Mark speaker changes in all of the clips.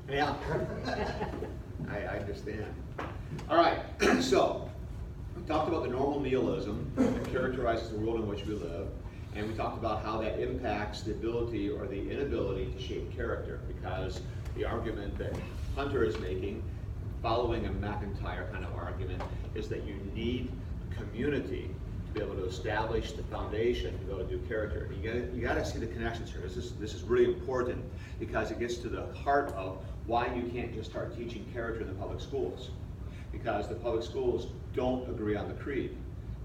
Speaker 1: Yeah. I understand. All right, so we talked about the normal nihilism that characterizes the world in which we live, and we talked about how that impacts the ability or the inability to shape character, because the argument that Hunter is making, following a McIntyre kind of argument, is that you need community to be able to establish the foundation to be able to do character. You got to see the connections here. This is really important because it gets to the heart of why you can't just start teaching character in the public schools. Because the public schools don't agree on the creed.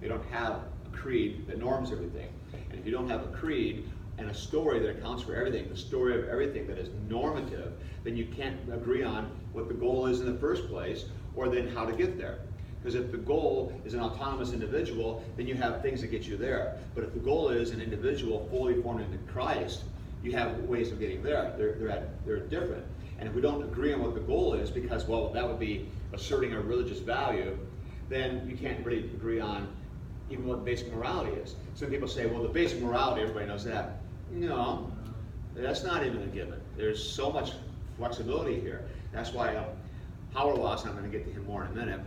Speaker 1: They don't have a creed that norms everything. And if you don't have a creed and a story that accounts for everything, the story of everything that is normative, then you can't agree on what the goal is in the first place, or then how to get there. Because if the goal is an autonomous individual, then you have things that get you there. But if the goal is an individual fully formed into Christ, you have ways of getting there. They're different. And if we don't agree on what the goal is, because, well, that would be asserting a religious value, then you can't really agree on even what basic morality is. Some people say, well, the basic morality, everybody knows that. No, that's not even a given. There's so much flexibility here. That's why Howard Lawson, I'm going to get to him more in a minute,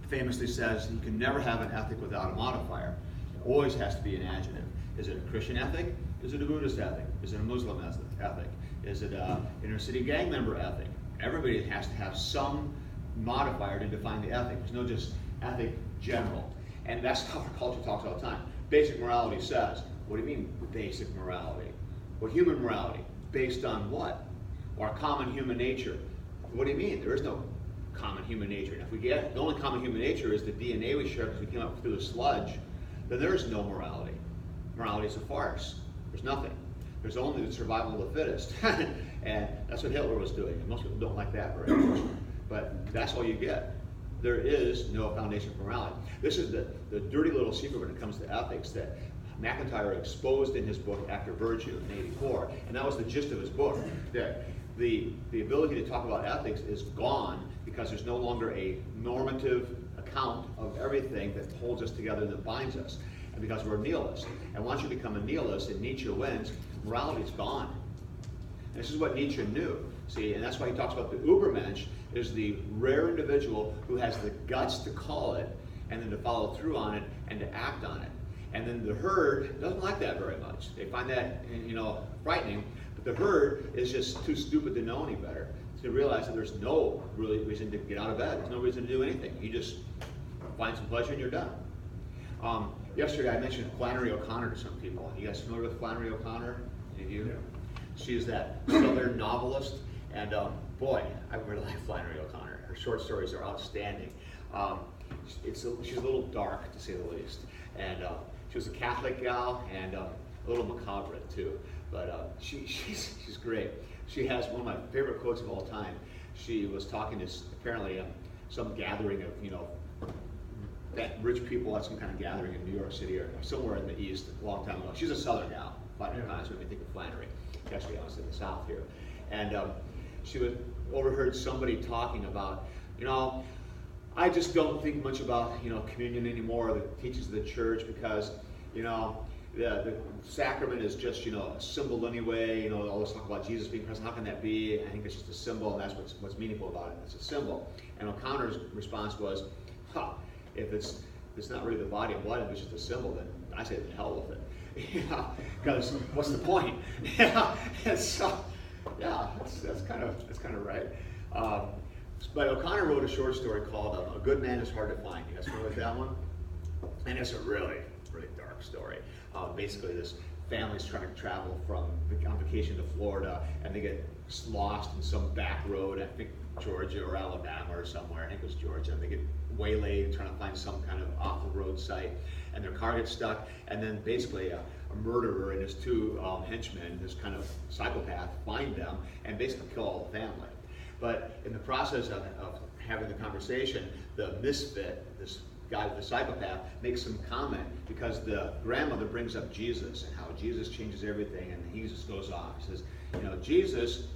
Speaker 1: famously says you can never have an ethic without a modifier. It always has to be an adjective. Is it a Christian ethic? Is it a Buddhist ethic? Is it a Muslim ethic? Is it an inner city gang member ethic? Everybody has to have some modifier to define the ethic. There's no just ethic general. And that's how our culture talks all the time. Basic morality says, what do you mean basic morality? Well, human morality, based on what? Or common human nature. What do you mean? There is no common human nature. And if we get, the only common human nature is the DNA we share because we came up through the sludge, then there is no morality. Morality is a farce. There's nothing. There's only the survival of the fittest. And that's what Hitler was doing. And most people don't like that very much. But that's all you get. There is no foundation for morality. This is the dirty little secret when it comes to ethics that McIntyre exposed in his book After Virtue in '84. And that was the gist of his book. That the ability to talk about ethics is gone because there's no longer a normative account of everything that holds us together and that binds us. And because we're nihilists. And once you become a nihilist and Nietzsche wins, morality is gone. And this is what Nietzsche knew. See, and that's why he talks about the Übermensch is the rare individual who has the guts to call it and then to follow through on it and to act on it. And then the herd doesn't like that very much. They find that, frightening. But the herd is just too stupid to know any better, to realize that there's no really reason to get out of bed. There's no reason to do anything. You just find some pleasure and you're done. Yesterday I mentioned Flannery O'Connor to some people. You guys familiar with Flannery O'Connor? Any of you? Yeah. She's that Southern novelist. And boy, I really like Flannery O'Connor. Her short stories are outstanding. She's a little dark, to say the least. And she was a Catholic gal and a little macabre too. But she's great. She has one of my favorite quotes of all time. She was talking to apparently some gathering of that rich people at some kind of gathering in New York City or somewhere in the East a long time ago. She's a Southern gal. Flannery O'Connor, so when you think of Flannery, actually I was in the South here. And she overheard somebody talking about, I just don't think much about, communion anymore, the teachings of the church, because, the sacrament is just, a symbol anyway. All this talk about Jesus being present, how can that be? I think it's just a symbol, and that's what's meaningful about it. It's a symbol. And O'Connor's response was, if it's not really the body and blood, if it's just a symbol, then I say to hell with it. Because what's the point? And so, that's kind of right. But O'Connor wrote a short story called "A Good Man Is Hard to Find." You guys familiar with that one? And it's a really, really dark story. Basically, this family's trying to travel on vacation to Florida, and they get lost in some back road. I think Georgia or Alabama or somewhere. I think it was Georgia. And they get waylaid trying to find some kind of off-the-road site, and their car gets stuck. And then basically a murderer and his two henchmen, this kind of psychopath, find them and basically kill all the family. But in the process of having the conversation, the misfit, this guy, the psychopath, makes some comment because the grandmother brings up Jesus and how Jesus changes everything, and he just goes off. He says, Jesus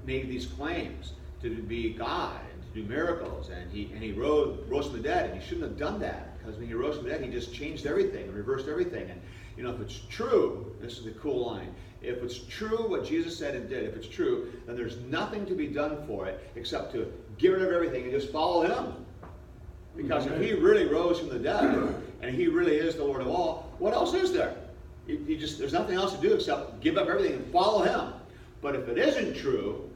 Speaker 1: made these claims to be God and to do miracles, and he rose from the dead, and he shouldn't have done that, because when he rose from the dead, he just changed everything and reversed everything. And if it's true, this is the cool line, if it's true what Jesus said and did, if it's true, then there's nothing to be done for it except to get rid of everything and just follow him. Because if he really rose from the dead, and he really is the Lord of all, what else is there? There's nothing else to do except give up everything and follow him. But if it isn't true,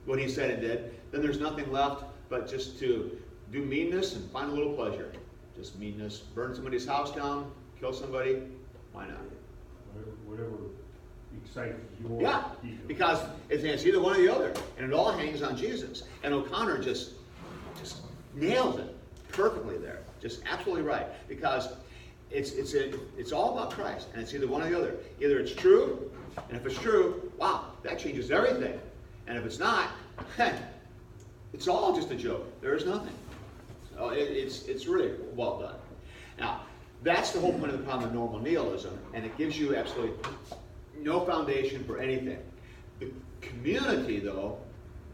Speaker 1: what he said and did, then there's nothing left but just to do meanness and find a little pleasure. Just meanness, burn somebody's house down, kill somebody, why not?
Speaker 2: Whatever excites your
Speaker 1: ego. Because it's either one or the other, and it all hangs on Jesus. And O'Connor just nails it perfectly there, just absolutely right. Because it's all about Christ, and it's either one or the other. Either it's true, and if it's true, wow, that changes everything. And if it's not, it's all just a joke. There is nothing. So it's really well done. Now, that's the whole point of the problem of normal nihilism, and it gives you absolutely no foundation for anything. The community, though,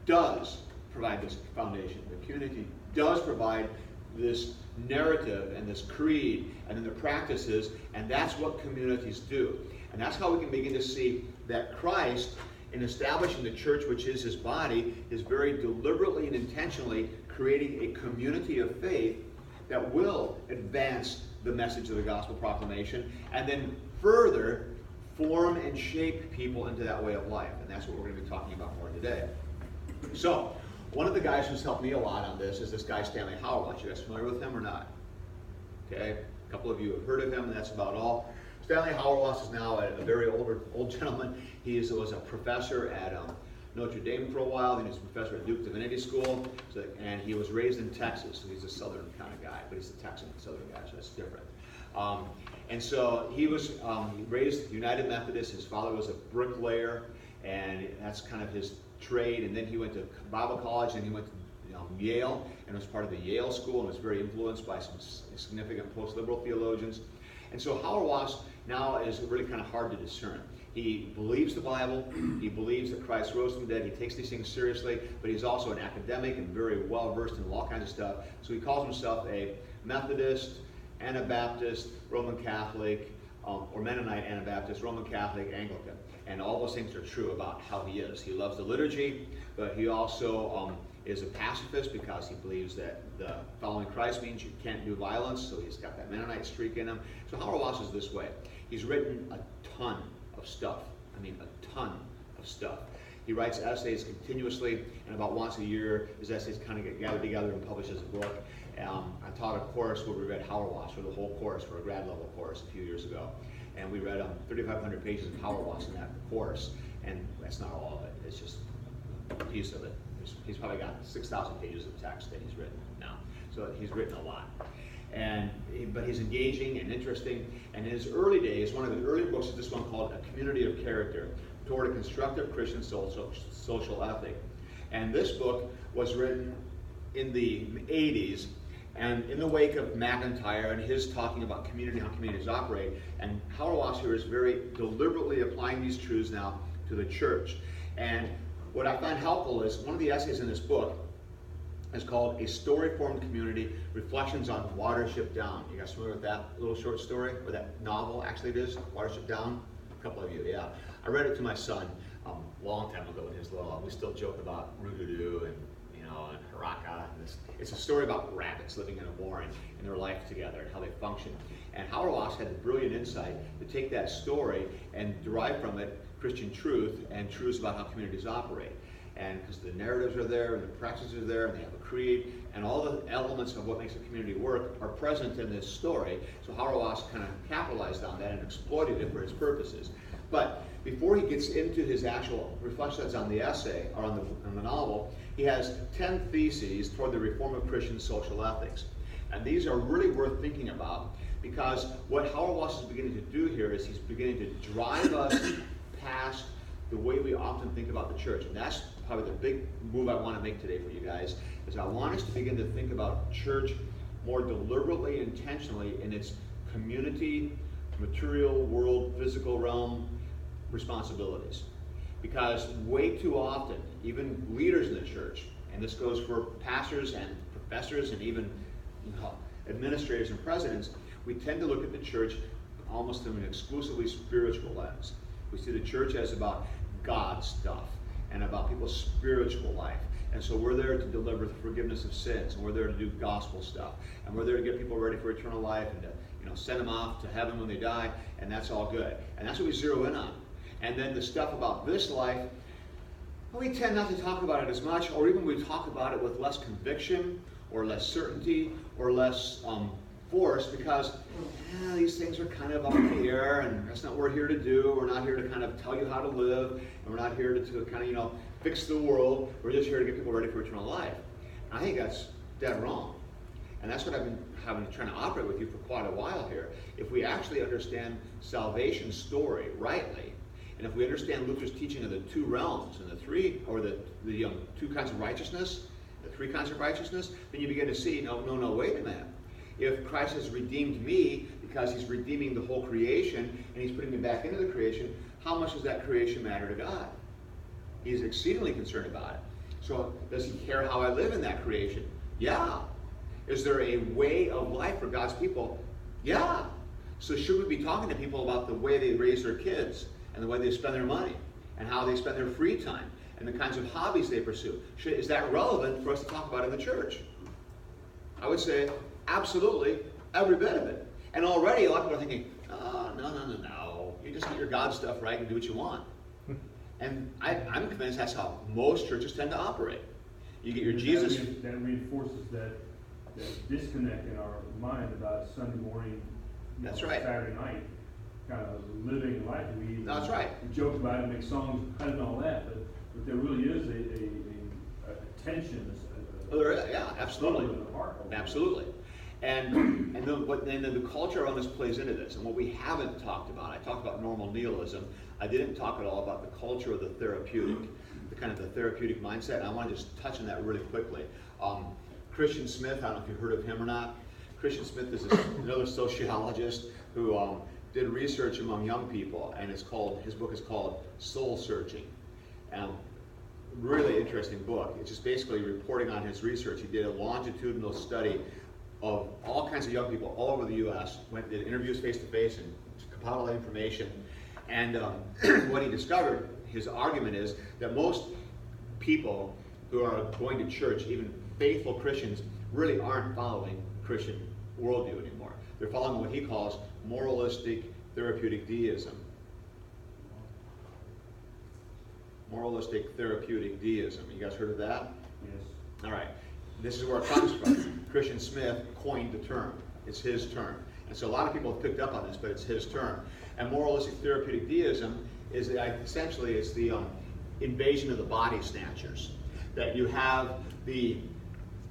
Speaker 1: does provide this foundation. The community does provide this narrative and this creed and then the practices, and that's what communities do. And that's how we can begin to see that Christ, in establishing the church, which is his body, is very deliberately and intentionally creating a community of faith that will advance the message of the gospel proclamation and then further form and shape people into that way of life. And that's what we're going to be talking about more today. So, one of the guys who's helped me a lot on this is this guy, Stanley Hauerwas. You guys familiar with him or not? Okay, a couple of you have heard of him, and that's about all. Stanley Hauerwas is now a very old gentleman. He was a professor at Notre Dame for a while, then he was a professor at Duke Divinity School, and he was raised in Texas, so he's a southern kind of guy, but he's a Texan southern guy, so that's different. And so he was raised United Methodist. His father was a bricklayer, and that's kind of his trade. And then he went to Bible college, and he went to Yale, and was part of the Yale School, and was very influenced by some significant post-liberal theologians. And so Hauerwas now is really kind of hard to discern. He believes the Bible, he believes that Christ rose from the dead, he takes these things seriously, but he's also an academic and very well versed in all kinds of stuff. So he calls himself a Methodist, Anabaptist, Roman Catholic, or Mennonite, Anabaptist, Roman Catholic, Anglican. And all those things are true about how he is. He loves the liturgy, but he also is a pacifist because he believes that the following Christ means you can't do violence, so he's got that Mennonite streak in him. So Hauerwas is this way. He's written a ton of stuff. I mean, a ton of stuff. He writes essays continuously, and about once a year, his essays kind of get gathered together and published as a book. I taught a course where we read Hauerwas for the whole course, for a grad level course a few years ago. And we read 3,500 pages of Hauerwas in that course, and that's not all of it. It's just a piece of it. He's probably got 6,000 pages of text that he's written now. So he's written a lot. But he's engaging and interesting. And in his early days, one of the early books is this one called A Community of Character, Toward a Constructive Christian Social Ethic. And this book was written in the 80s, and in the wake of McIntyre and his talking about community, how communities operate. And Hauerwas here is very deliberately applying these truths now to the church. And what I find helpful is one of the essays in this book is called A Story-Formed Community, Reflections on Watership Down. You guys familiar with that little short story? Or that novel, actually it is, Watership Down? A couple of you, yeah. I read it to my son a long time ago when he was little. We still joke about Roo-doo-doo and Haraka. It's a story about rabbits living in a warren and their life together and how they function. And Hauerwas had the brilliant insight to take that story and derive from it Christian truth and truths about how communities operate. And because the narratives are there and the practices are there and they have a creed and all the elements of what makes a community work are present in this story. So Hauerwas kind of capitalized on that and exploited it for his purposes. But before he gets into his actual reflections on the essay or on the novel, he has 10 theses toward the reform of Christian social ethics. And these are really worth thinking about because what Hauerwas is beginning to do here is he's beginning to drive us past the way we often think about the church. And that's probably the big move I want to make today for you guys, is I want us to begin to think about church more deliberately, intentionally in its community, material world, physical realm responsibilities. Because way too often, even leaders in the church, and this goes for pastors and professors and even administrators and presidents, we tend to look at the church almost through an exclusively spiritual lens. We see the church as about God stuff and about people's spiritual life. And so we're there to deliver the forgiveness of sins, and we're there to do gospel stuff, and we're there to get people ready for eternal life and to send them off to heaven when they die, and that's all good. And that's what we zero in on. And then the stuff about this life, well, we tend not to talk about it as much, or even we talk about it with less conviction or less certainty or less force, because these things are kind of up in the air, and that's not what we're here to do. We're not here to kind of tell you how to live, and we're not here to kind of fix the world. We're just here to get people ready for eternal life. And I think that's dead wrong. And that's what I've been trying to operate with you for quite a while here. If we actually understand salvation's story rightly, and if we understand Luther's teaching of the two realms and the two kinds of righteousness, the three kinds of righteousness, then you begin to see, no, wait a minute. If Christ has redeemed me because he's redeeming the whole creation and he's putting me back into the creation, how much does that creation matter to God? He's exceedingly concerned about it. So does he care how I live in that creation? Yeah. Is there a way of life for God's people? Yeah. So should we be talking to people about the way they raise their kids and the way they spend their money and how they spend their free time and the kinds of hobbies they pursue? Is that relevant for us to talk about in the church? I would say absolutely every bit of it. And already a lot of people are thinking, oh, no. You just get your God stuff right and do what you want. And I'm convinced that's how most churches tend to operate. You get your Jesus.
Speaker 2: That reinforces that disconnect in our mind about Sunday morning,
Speaker 1: that's right,
Speaker 2: Saturday night, kind of living life.
Speaker 1: That's right.
Speaker 2: We joke about it, make songs, and all that, but there really is a tension.
Speaker 1: Yeah, absolutely. Absolutely. And then the culture around us plays into this. And what we haven't talked about, I talked about normal nihilism. I didn't talk at all about the culture of the therapeutic, the kind of the therapeutic mindset. And I want to just touch on that really quickly. Christian Smith, I don't know if you've heard of him or not. Christian Smith is another sociologist who did research among young people, and his book is called Soul Searching. Really interesting book. It's just basically reporting on his research. He did a longitudinal study of all kinds of young people all over the U.S., did interviews face-to-face and compiled all that information. And what he discovered, his argument is that most people who are going to church, even faithful Christians, really aren't following Christian worldview anymore. They're following what he calls moralistic therapeutic deism. Moralistic therapeutic deism. You guys heard of that?
Speaker 2: Yes.
Speaker 1: All right. This is where it comes from. Christian Smith coined the term. It's his term. And so a lot of people have picked up on this, but it's his term. And moralistic therapeutic deism is essentially it's the invasion of the body snatchers. That you have the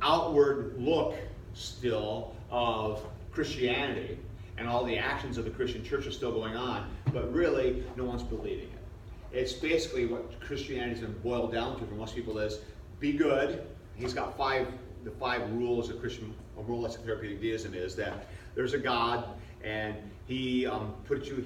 Speaker 1: outward look still of Christianity, and all the actions of the Christian church are still going on, but really no one's believing it. It's basically what Christianity's been boiled down to for most people is be good. He's got the five rules of Christian moralistic therapeutic deism is that there's a God, and he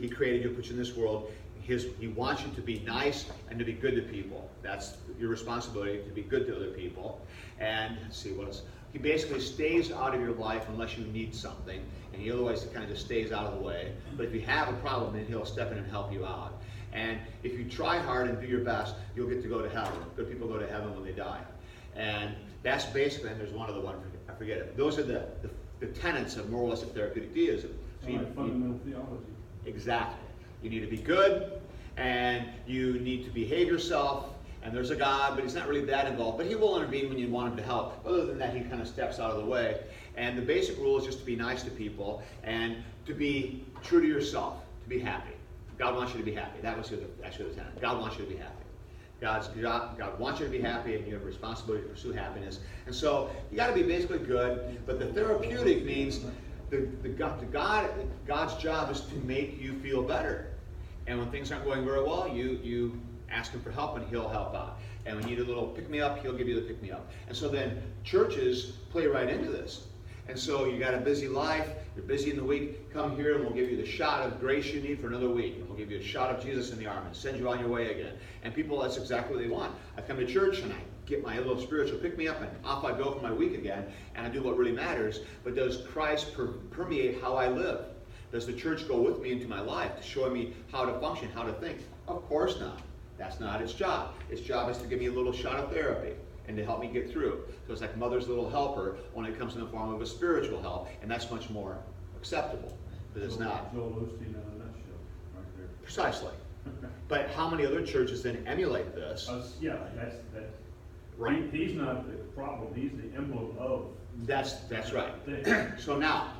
Speaker 1: created you, put you in this world. He wants you to be nice and to be good to people. That's your responsibility, to be good to other people. And let's see what else. He basically stays out of your life unless you need something, and he otherwise kind of just stays out of the way. But if you have a problem, then he'll step in and help you out. And if you try hard and do your best, you'll get to go to heaven. Good people go to heaven when they die. And that's basically, and there's one other one, I forget it. Those are the tenets of moralistic therapeutic deism. So
Speaker 2: fundamental theology.
Speaker 1: Exactly. You need to be good, and you need to behave yourself, and there's a God, but he's not really that involved. But he will intervene when you want him to help. Other than that, he kind of steps out of the way. And the basic rule is just to be nice to people and to be true to yourself, to be happy. God wants you to be happy. That was actually the tenet. God wants you to be happy. God wants you to be happy, and you have a responsibility to pursue happiness. And so you got to be basically good, but the therapeutic means God's job is to make you feel better. And when things aren't going very well, you ask him for help, and he'll help out. And when you need a little pick-me-up, he'll give you the pick-me-up. And so then churches play right into this. And so you got a busy life, you're busy in the week, come here and we'll give you the shot of grace you need for another week. And we'll give you a shot of Jesus in the arm and send you on your way again. And people, that's exactly what they want. I come to church and I get my little spiritual pick-me-up, and off I go for my week again, and I do what really matters. But does Christ permeate how I live? Does the church go with me into my life to show me how to function, how to think? Of course not. That's not its job. Its job is to give me a little shot of therapy and to help me get through. So it's like mother's little helper when it comes in the form of a spiritual help, and that's much more acceptable, because it's not.
Speaker 2: Joel Osteen in a nutshell, right there.
Speaker 1: Precisely. But how many other churches then emulate this?
Speaker 2: Yeah, that's
Speaker 1: Right.
Speaker 2: He's not the problem, he's the emblem of.
Speaker 1: That's right.
Speaker 2: thing.
Speaker 1: So now,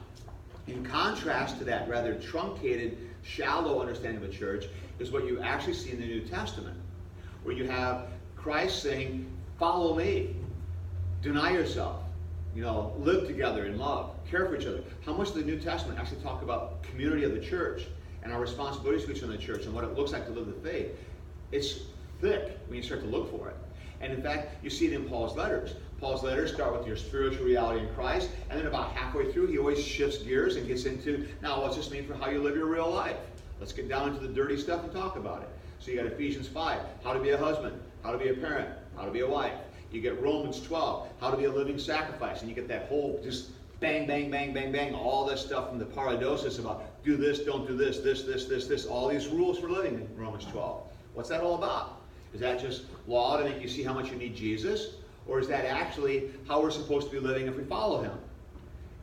Speaker 1: in contrast to that rather truncated, shallow understanding of a church, is what you actually see in the New Testament, where you have Christ saying, follow me, deny yourself, live together in love, care for each other. How much does the New Testament actually talk about community of the church and our responsibilities to each other in the church and what it looks like to live the faith? It's thick when you start to look for it. And in fact, you see it in Paul's letters. Paul's letters start with your spiritual reality in Christ, and then about halfway through, he always shifts gears and gets into, now what's this mean for how you live your real life? Let's get down into the dirty stuff and talk about it. So you got Ephesians 5, how to be a husband, how to be a parent, how to be a wife. You get Romans 12, how to be a living sacrifice, and you get that whole just bang, bang, bang, bang, bang, all this stuff from the paradosis about do this, don't do this, all these rules for living in Romans 12. What's that all about? Is that just law to make you see how much you need Jesus? Or is that actually how we're supposed to be living if we follow him?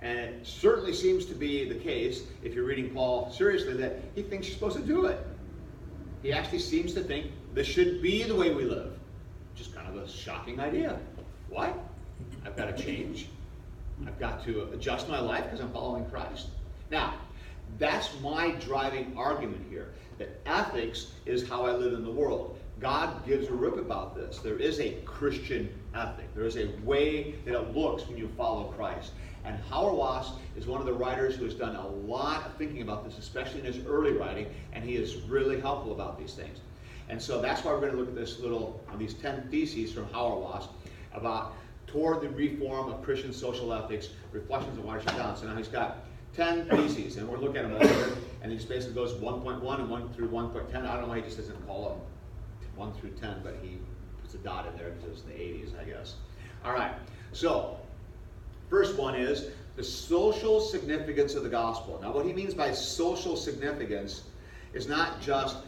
Speaker 1: And it certainly seems to be the case, if you're reading Paul seriously, that he thinks you're supposed to do it. He actually seems to think this should be the way we live. Which is kind of a shocking idea. What? I've got to change? I've got to adjust my life because I'm following Christ? Now, that's my driving argument here, that ethics is how I live in the world. God gives a rip about this. There is a Christian ethic. There is a way that it looks when you follow Christ. And Hauerwas is one of the writers who has done a lot of thinking about this, especially in his early writing, and he is really helpful about these things. And so that's why we're going to look at these 10 theses from Hauerwas about toward the reform of Christian social ethics, reflections of watershed balance. So now he's got 10 theses, and we're looking at them all here, and he just basically goes 1.1 and 1 through 1.10. I don't know why he just doesn't call them 1 through 10, but he puts a dot in there because it was in the 80s, I guess. All right, so first one is the social significance of the gospel. Now, what he means by social significance is not just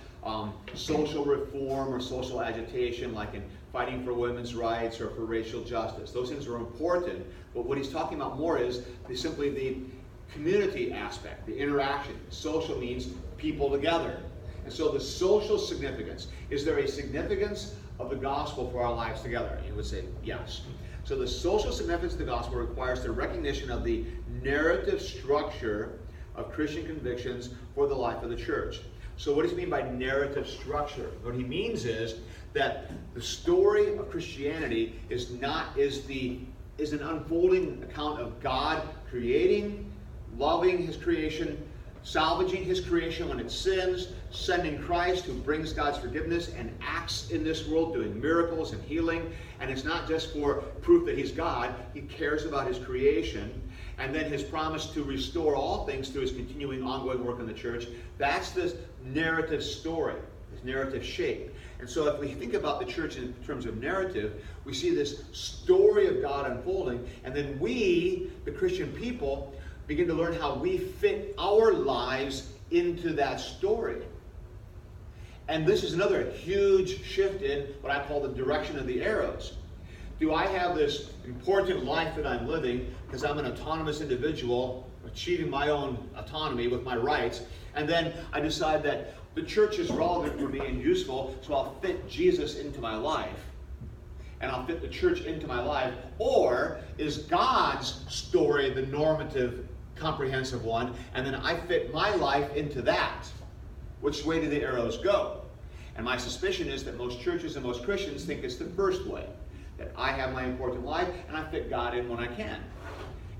Speaker 1: social reform or social agitation, like in fighting for women's rights or for racial justice. Those things are important, but what he's talking about more is simply the community aspect, the interaction. Social means people together. And so the social significance, is there a significance of the gospel for our lives together? And you would say yes. So the social significance of the gospel requires the recognition of the narrative structure of Christian convictions for the life of the church. So what does he mean by narrative structure? What he means is that the story of Christianity is an unfolding account of God creating, loving his creation, salvaging his creation when it sins, sending Christ who brings God's forgiveness and acts in this world doing miracles and healing. And it's not just for proof that he's God, he cares about his creation. And then his promise to restore all things through his continuing ongoing work in the church. That's this narrative story, this narrative shape. And so if we think about the church in terms of narrative, we see this story of God unfolding, and then we, the Christian people, begin to learn how we fit our lives into that story. And this is another huge shift in what I call the direction of the arrows. Do I have this important life that I'm living because I'm an autonomous individual, achieving my own autonomy with my rights, and then I decide that the church is relevant for me and useful, so I'll fit Jesus into my life, and I'll fit the church into my life? Or is God's story the normative, comprehensive one, and then I fit my life into that? Which way do the arrows go? And my suspicion is that most churches and most Christians think it's the first way, that I have my important life and I fit God in when I can.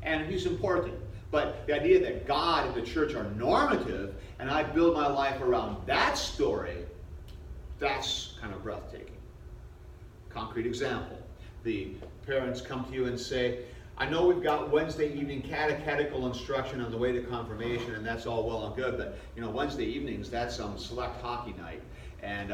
Speaker 1: And he's important. But the idea that God and the church are normative and I build my life around that story, that's kind of breathtaking. Concrete example. The parents come to you and say, I know we've got Wednesday evening catechetical instruction on the way to confirmation, and that's all well and good, but Wednesday evenings, that's select hockey night. And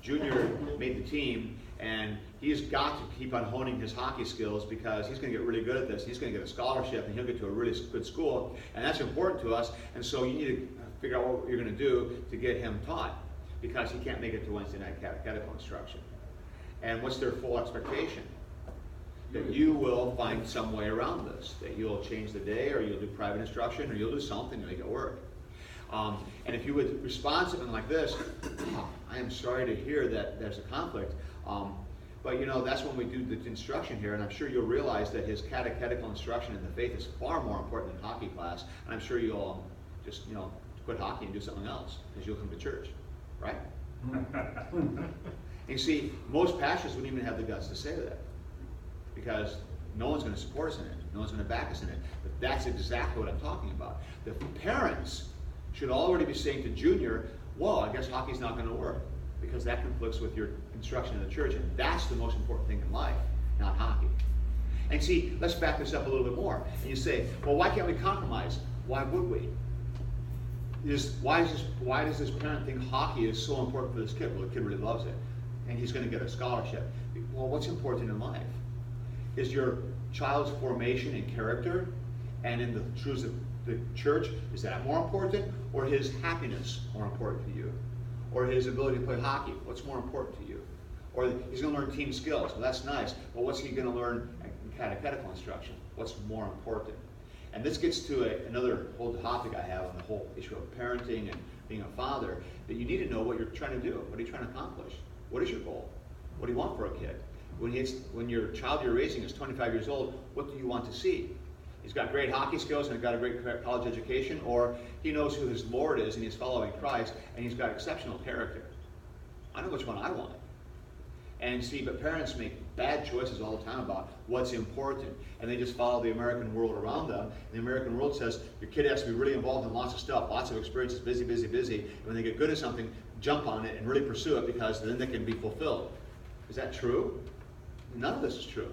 Speaker 1: Junior made the team, and he's got to keep on honing his hockey skills because he's going to get really good at this. He's going to get a scholarship, and he'll get to a really good school, and that's important to us. And so you need to figure out what you're going to do to get him taught. because he can't make it to Wednesday night catechetical instruction. And what's their full expectation? That you will find some way around this, that you'll change the day, or you'll do private instruction, or you'll do something to make it work. And if you would respond to something like this, oh, I am sorry to hear that there's a conflict, but you know, that's when we do the instruction here, and I'm sure you'll realize that his catechetical instruction in the faith is far more important than hockey class, and I'm sure you'll just, you know, quit hockey and do something else, because you'll come to church, right? And you see, most pastors wouldn't even have the guts to say that, because no one's going to support us in it. No one's going to back us in it. But that's exactly what I'm talking about. The parents should already be saying to Junior, whoa, I guess hockey's not going to work, because that conflicts with your instruction in the church, and that's the most important thing in life, not hockey. And see, let's back this up a little bit more. And you say, well, why can't we compromise? Why would we? Why does this parent think hockey is so important for this kid? Well, the kid really loves it, and he's going to get a scholarship. Well, what's important in life? Is your child's formation and character and in the truths of the church, is that more important, or his happiness more important to you? Or his ability to play hockey, what's more important to you? Or he's going to learn team skills, well, that's nice, but what's he going to learn in catechetical instruction? What's more important? And this gets to another whole topic I have on the whole issue of parenting and being a father, that you need to know what you're trying to do. What are you trying to accomplish? What is your goal? What do you want for a kid? When your child you're raising is 25 years old, what do you want to see? He's got great hockey skills and got a great college education, or he knows who his Lord is and he's following Christ and he's got exceptional character. I know which one I want. And see, but parents make bad choices all the time about what's important, and they just follow the American world around them. And the American world says your kid has to be really involved in lots of stuff, lots of experiences, busy, busy, busy. And when they get good at something, jump on it and really pursue it, because then they can be fulfilled. Is that true? None of this is true.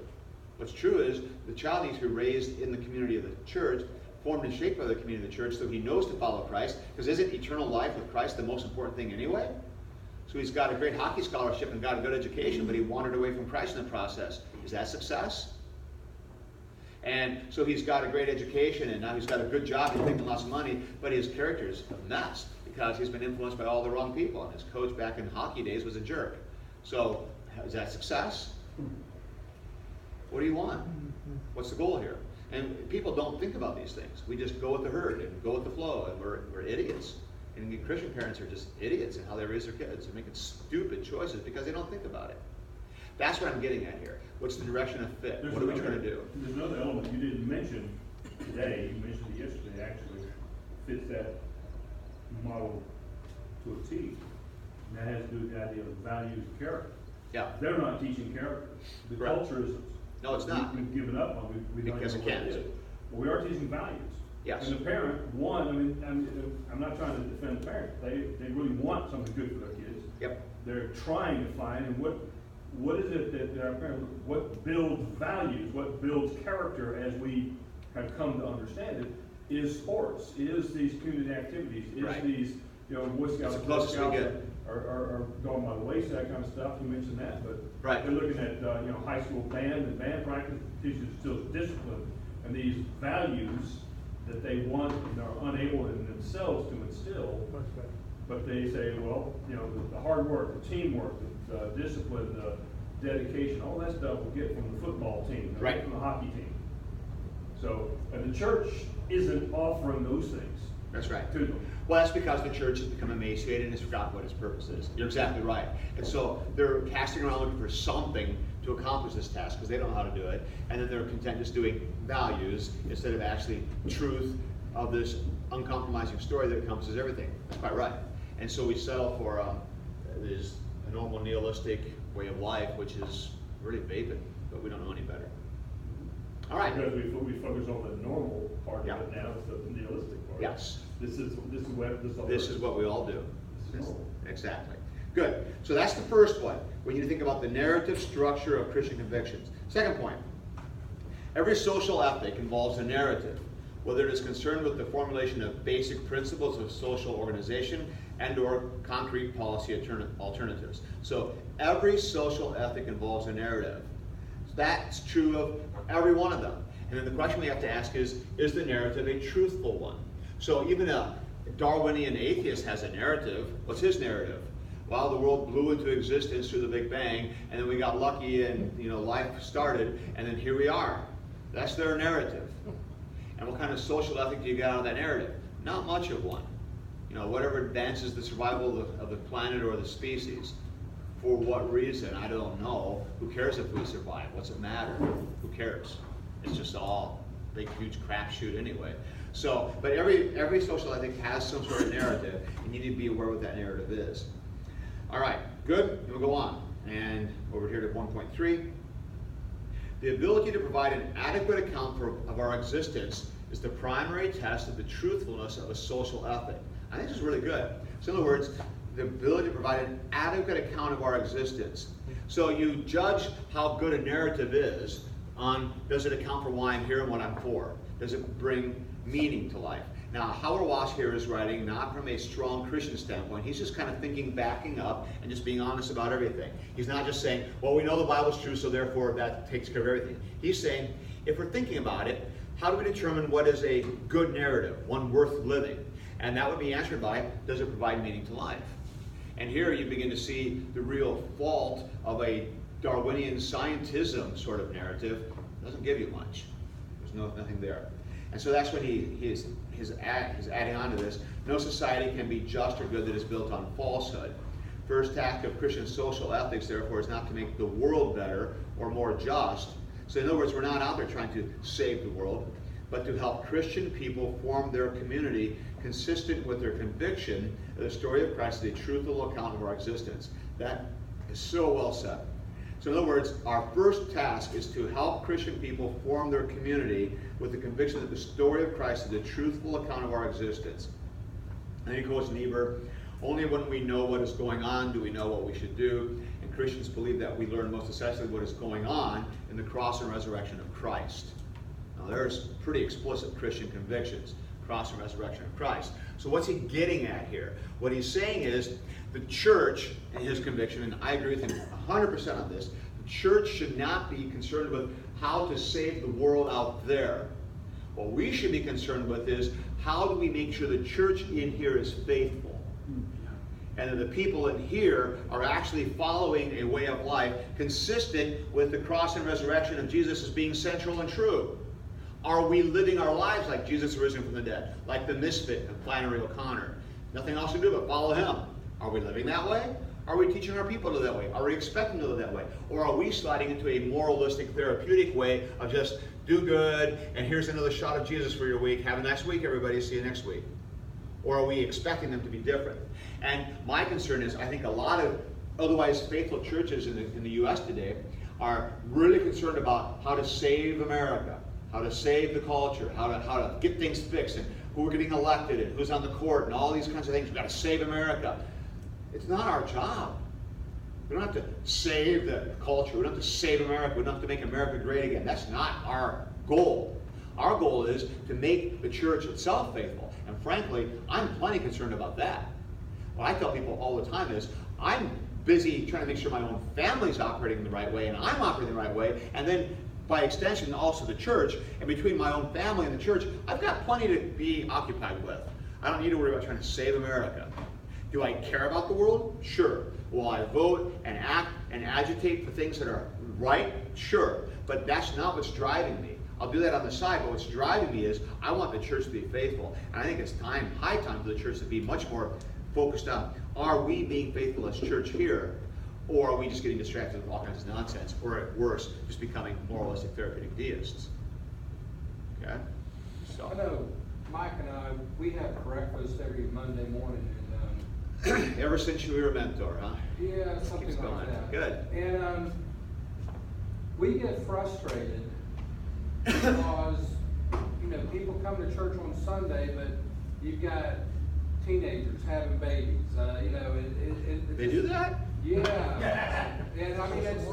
Speaker 1: What's true is the child needs to be raised in the community of the church, formed and shaped by the community of the church, so he knows to follow Christ, because isn't eternal life with Christ the most important thing anyway? So he's got a great hockey scholarship and got a good education, but he wandered away from Christ in the process. Is that success? And so he's got a great education, and now he's got a good job, he's making lots of money, but his character is a mess, because he's been influenced by all the wrong people, and his coach back in hockey days was a jerk. So is that success? What do you want? What's the goal here? And people don't think about these things. We just go with the herd and go with the flow, and we're idiots. And Christian parents are just idiots in how they raise their kids. They're making stupid choices because they don't think about it. That's what I'm getting at here. What's the direction of fit? What are we trying to do?
Speaker 2: There's another element you didn't mention today. You mentioned it yesterday, actually. Fits that model to a T. And that has to do with the idea of values and character.
Speaker 1: Yeah.
Speaker 2: They're not teaching character. The
Speaker 1: Right.
Speaker 2: culture isn't.
Speaker 1: No, it's not.
Speaker 2: We've given up on it. We don't
Speaker 1: Because
Speaker 2: know
Speaker 1: it
Speaker 2: what
Speaker 1: can't.
Speaker 2: it is. Well, we are teaching values.
Speaker 1: Yes.
Speaker 2: And the parent, I'm not trying to defend the parents. They really want something good for their kids.
Speaker 1: Yep.
Speaker 2: They're trying to find, and what is it that our parents, what builds values, what builds character as we have come to understand it, is sports, is these community activities, is
Speaker 1: Right.
Speaker 2: these, Boy Scouts,
Speaker 1: It's the closest we get.
Speaker 2: are going by the wayside, that kind of stuff. You mentioned that, but
Speaker 1: Right.
Speaker 2: they're looking at high school band and band practice teaches still discipline and these values that they want and are unable in themselves to instill. But they say, well, the hard work, the teamwork, the discipline, the dedication, all that stuff we'll get from the football team,
Speaker 1: Right.
Speaker 2: from the hockey team. So, and the church isn't offering those things.
Speaker 1: That's right.
Speaker 2: To them.
Speaker 1: Well, that's because the church has become emaciated and has forgotten what its purpose is. You're exactly right. And so they're casting around looking for something to accomplish this task because they don't know how to do it. And then they're content just doing values instead of actually truth of this uncompromising story that encompasses everything. That's quite right. And so we settle for this a normal nihilistic way of life, which is really vapid, but we don't know any better. All right.
Speaker 2: Because we focus on the normal part
Speaker 1: Yeah.
Speaker 2: of it now instead of the nihilistic part.
Speaker 1: Yes.
Speaker 2: This is
Speaker 1: This is what we all do.
Speaker 2: This is normal.
Speaker 1: Exactly. Good. So that's the first one. We need to think about the narrative structure of Christian convictions. Second point. Every social ethic involves a narrative, whether it is concerned with the formulation of basic principles of social organization and or concrete policy alternatives. So every social ethic involves a narrative. That's true of every one of them. And then the question we have to ask is the narrative a truthful one? So even a Darwinian atheist has a narrative. What's his narrative? Well, the world blew into existence through the Big Bang, and then we got lucky and life started, and then here we are. That's their narrative. And what kind of social ethic do you get out of that narrative? Not much of one. Whatever advances the survival of the planet or the species. For what reason? I don't know. Who cares if we survive? What's it matter? Who cares? It's just all big, huge crapshoot anyway. So, but every social ethic has some sort of narrative, and you need to be aware what that narrative is. All right, good. We'll go on. And over here to 1.3. The ability to provide an adequate account of our existence is the primary test of the truthfulness of a social ethic. I think this is really good. So in other words, the ability to provide an adequate account of our existence. So you judge how good a narrative is on, does it account for why I'm here and what I'm for? Does it bring meaning to life? Now, Hauerwas here is writing not from a strong Christian standpoint. He's just kind of thinking, backing up, and just being honest about everything. He's not just saying, well, we know the Bible's true, so therefore that takes care of everything. He's saying, if we're thinking about it, how do we determine what is a good narrative, one worth living? And that would be answered by, does it provide meaning to life? And here you begin to see the real fault of a Darwinian scientism sort of narrative. It doesn't give you much. There's nothing there. And so that's what he's adding on to this. No society can be just or good that is built on falsehood. First task of Christian social ethics, therefore, is not to make the world better or more just. So in other words, we're not out there trying to save the world, but to help Christian people form their community consistent with their conviction that the story of Christ is a truthful account of our existence. That is so well said. So in other words, our first task is to help Christian people form their community with the conviction that the story of Christ is a truthful account of our existence. And then he quotes Niebuhr, only when we know what is going on do we know what we should do. And Christians believe that we learn most essentially what is going on in the cross and resurrection of Christ. Now there's pretty explicit Christian convictions, cross and resurrection of Christ. So what's he getting at here? What he's saying is the church, in his conviction, and I agree with him 100% on this, the church should not be concerned with how to save the world out there. What we should be concerned with is how do we make sure the church in here is faithful? And that the people in here are actually following a way of life consistent with the cross and resurrection of Jesus as being central and true. Are we living our lives like Jesus risen from the dead? Like the misfit of Flannery O'Connor? Nothing else to do but follow him. Are we living that way? Are we teaching our people to live that way? Are we expecting to live that way? Or are we sliding into a moralistic, therapeutic way of just do good, and here's another shot of Jesus for your week. Have a nice week, everybody. See you next week. Or are we expecting them to be different? And my concern is I think a lot of otherwise faithful churches in the U.S. today are really concerned about how to save America, how to save the culture, how to get things fixed, and who are getting elected, and who's on the court, and all these kinds of things. We've got to save America. It's not our job. We don't have to save the culture. We don't have to save America. We don't have to make America great again. That's not our goal. Our goal is to make the church itself faithful. And frankly, I'm plenty concerned about that. What I tell people all the time is, I'm busy trying to make sure my own family's operating the right way, and I'm operating the right way, and then by extension also the church, and between my own family and the church, I've got plenty to be occupied with. I don't need to worry about trying to save America. Do I care about the world? Sure. Will I vote and act and agitate for things that are right? Sure. But that's not what's driving me. I'll do that on the side, but what's driving me is I want the church to be faithful. And I think it's high time for the church to be much more focused on, are we being faithful as church here, or are we just getting distracted with all kinds of nonsense, or at worst, just becoming moralistic, therapeutic deists? Okay? So.
Speaker 3: I know Mike and I, we have breakfast every Monday morning.
Speaker 1: Ever since you were a mentor, huh?
Speaker 3: Yeah, something
Speaker 1: Keeps
Speaker 3: like
Speaker 1: going.
Speaker 3: that.
Speaker 1: Good.
Speaker 3: And we get frustrated because, people come to church on Sunday, but you've got teenagers having babies.
Speaker 1: They do that?
Speaker 3: Yeah. And I mean, it's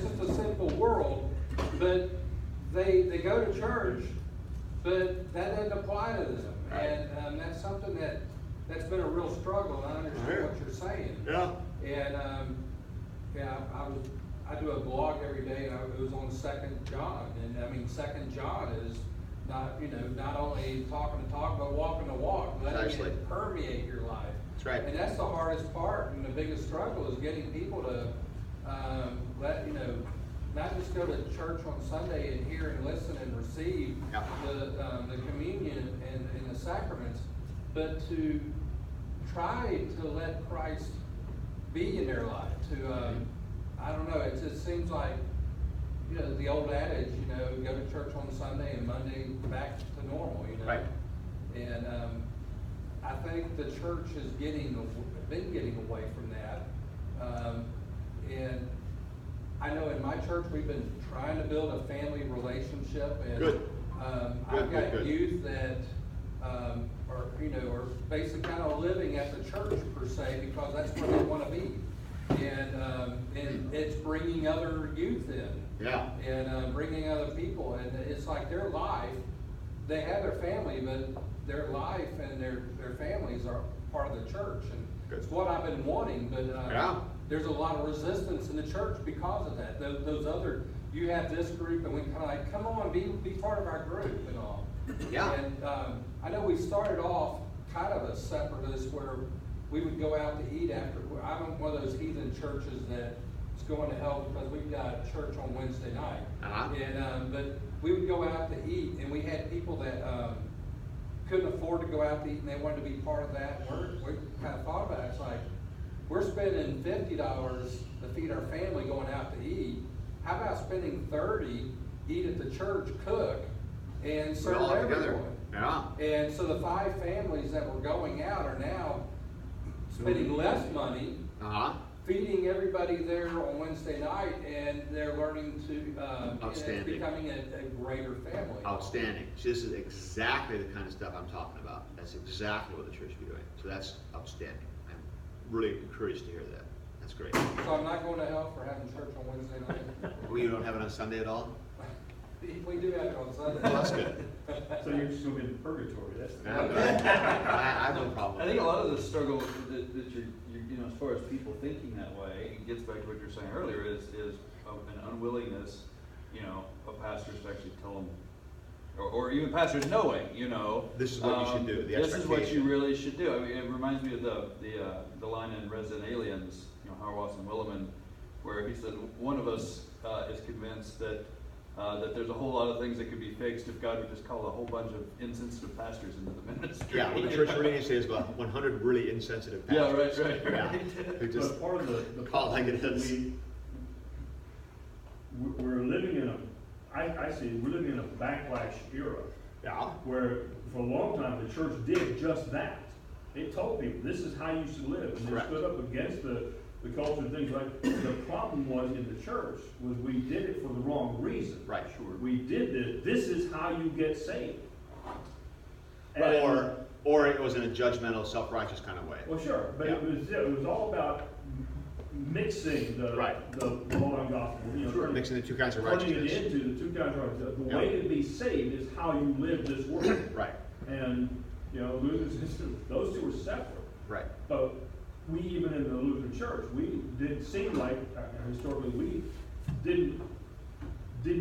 Speaker 3: just a simple world, but they go to church, but that doesn't apply to them.
Speaker 1: Right.
Speaker 3: And that's something that's been a real struggle, and I understand what you're saying.
Speaker 1: Yeah.
Speaker 3: And I do a blog every day, and it was on 2 John, and I mean 2 John is not only talking the talk, but walking the walk, letting
Speaker 1: Precisely.
Speaker 3: it permeate your life.
Speaker 1: That's right.
Speaker 3: And that's the hardest part, and the biggest struggle is getting people to, not just go to church on Sunday and hear and listen and receive
Speaker 1: Yeah.
Speaker 3: the communion and the sacraments, but to try to let Christ be in their life. I don't know, it just seems like, the old adage, go to church on Sunday and Monday back to normal,
Speaker 1: Right.
Speaker 3: And I think the church has been getting away from that. And I know in my church, we've been trying to build a family relationship, and
Speaker 1: Good.
Speaker 3: I've got
Speaker 1: Good.
Speaker 3: youth that are basically kind of living at the church per se, because that's where they want to be. And it's bringing other youth in.
Speaker 1: Yeah.
Speaker 3: And bringing other people, and it's like their life, they have their family, but their life and their families are part of the church, and
Speaker 1: Good.
Speaker 3: it's what I've been wanting, but there's a lot of resistance in the church because of that. Those other, you have this group, and we kind of like, come on, be part of our group and all.
Speaker 1: Yeah.
Speaker 3: And I know we started off kind of a separatist where we would go out to eat after. I'm one of those heathen churches that is going to hell because we've got church on Wednesday night.
Speaker 1: Uh-huh.
Speaker 3: And but we would go out to eat, and we had people that couldn't afford to go out to eat, and they wanted to be part of that. We kind of thought about it. It's like, we're spending $50 to feed our family going out to eat. How about spending $30, eat at the church, cook, and serve
Speaker 1: all
Speaker 3: everyone?
Speaker 1: together. Yeah.
Speaker 3: And so the 5 families that were going out are now spending less money,
Speaker 1: Uh-huh.
Speaker 3: feeding everybody there on Wednesday night, and they're learning to,
Speaker 1: Outstanding.
Speaker 3: it's becoming a greater family.
Speaker 1: Outstanding. See, this is exactly the kind of stuff I'm talking about. That's exactly what the church should be doing. So that's outstanding. I'm really encouraged to hear that. That's great.
Speaker 3: So I'm not going to hell for having church on Wednesday night.
Speaker 1: Well, you don't have it on Sunday at all?
Speaker 3: We do have it on Sunday.
Speaker 1: Well, that's good.
Speaker 2: So you're just going to be in purgatory, that's the.
Speaker 1: I have no problem.
Speaker 4: I think a lot of the struggle that you're as far as people thinking that way, it gets back to what you were saying earlier, is an unwillingness, of pastors to actually tell them, or even pastors knowing,
Speaker 1: This is what you should do, the
Speaker 4: this is what you
Speaker 1: expectation.
Speaker 4: really should do. I mean, it reminds me of the line in Resident Aliens, Howard Watson Williman, where he said one of us is convinced that there's a whole lot of things that could be fixed if God would just call a whole bunch of insensitive pastors into the ministry.
Speaker 1: Yeah, what the church really needs to say is about 100 really insensitive pastors.
Speaker 4: Yeah, right.
Speaker 1: Yeah. Who just
Speaker 2: But part of the
Speaker 1: call like it is.
Speaker 2: we're living in I see, we're living in a backlash era,
Speaker 1: Yeah.
Speaker 2: where for a long time, the church did just that. It told people, this is how you should live, and they
Speaker 1: Correct.
Speaker 2: stood up against the culture and things like, the problem was in the church, was we did it for the wrong reason.
Speaker 1: Right, sure.
Speaker 2: We did this is how you get saved.
Speaker 1: Or it was in a judgmental, self-righteous kind of way.
Speaker 2: Well, sure, but
Speaker 1: Yeah.
Speaker 2: it was all about mixing the
Speaker 1: Right.
Speaker 2: the law and gospel,
Speaker 1: Sure, mixing the two kinds of
Speaker 2: turning it
Speaker 1: righteousness.
Speaker 2: into the two kinds of righteousness. The
Speaker 1: Yeah.
Speaker 2: way to be saved is how you live this world.
Speaker 1: Right,
Speaker 2: And, Luther's, those two were separate.
Speaker 1: right.
Speaker 2: But we, even in the Lutheran church, we did seem like, historically, we didn't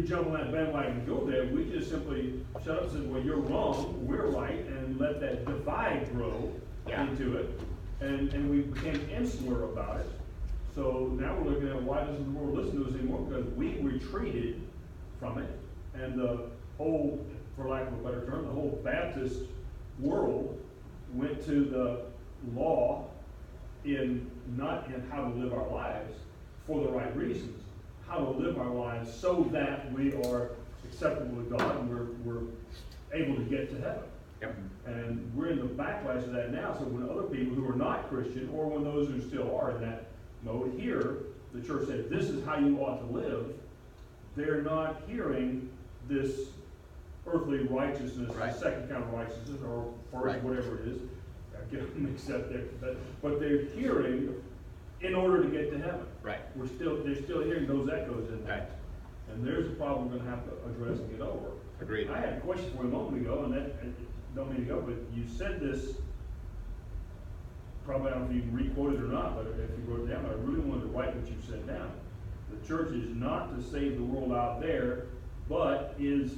Speaker 2: jump on that bandwagon and go there. We just simply shut up and said, well, you're wrong, we're right, and let that divide grow
Speaker 1: Yeah.
Speaker 2: into it. And we became insular about it. So now we're looking at, why doesn't the world listen to us anymore? Because we retreated from it, and the whole, for lack of a better term, the whole Baptist world went to the law not in how to live our lives for the right reasons, how to live our lives so that we are acceptable to God and we're able to get to heaven.
Speaker 1: Yep.
Speaker 2: And we're in the backlash of that now, so when other people who are not Christian, or when those who still are in that mode hear the church say, this is how you ought to live, they're not hearing this earthly righteousness,
Speaker 1: Right.
Speaker 2: the second kind of righteousness, or first,
Speaker 1: Right.
Speaker 2: whatever it is. I get them mixed up there, but they're hearing in order to get to heaven.
Speaker 1: Right.
Speaker 2: They're still hearing those echoes in
Speaker 1: Right.
Speaker 2: that. And there's a problem we're gonna have to address and get over.
Speaker 1: Agreed.
Speaker 2: I had a question for you a moment ago, and don't mean to go, but you said this, probably I don't know if you re-quoted it or not, but if you wrote it down, I really wanted to write what you said down. The church is not to save the world out there, but is,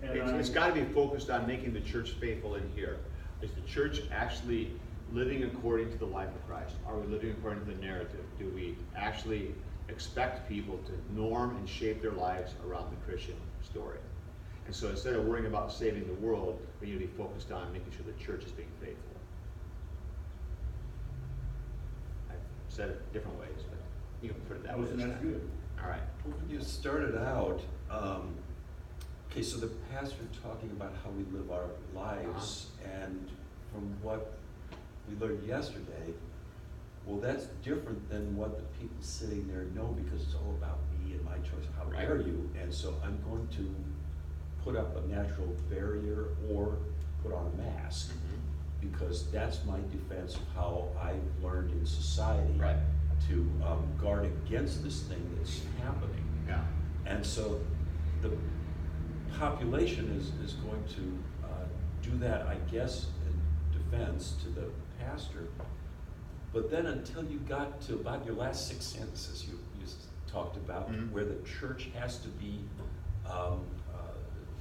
Speaker 1: It's got to be focused on making the church faithful in here. Is the church actually living according to the life of Christ? Are we living according to the narrative? Do we actually expect people to norm and shape their lives around the Christian story? And so instead of worrying about saving the world, we need to be focused on making sure the church is being faithful. I've said it different ways, but you can put it that way.
Speaker 2: That's good.
Speaker 1: All right.
Speaker 5: You started out, okay, so the pastor talking about how we live our lives, and from what we learned yesterday, well, that's different than what the people sitting there know, because it's all about me and my choice. How dare you? And so I'm going to put up a natural barrier or put on a mask, because that's my defense of how I've learned in society to guard against this thing that's happening.
Speaker 1: Yeah.
Speaker 5: And so the population is going to do that, I guess, in defense to the pastor. But then until you got to about your last 6 sentences you talked about, where the church has to be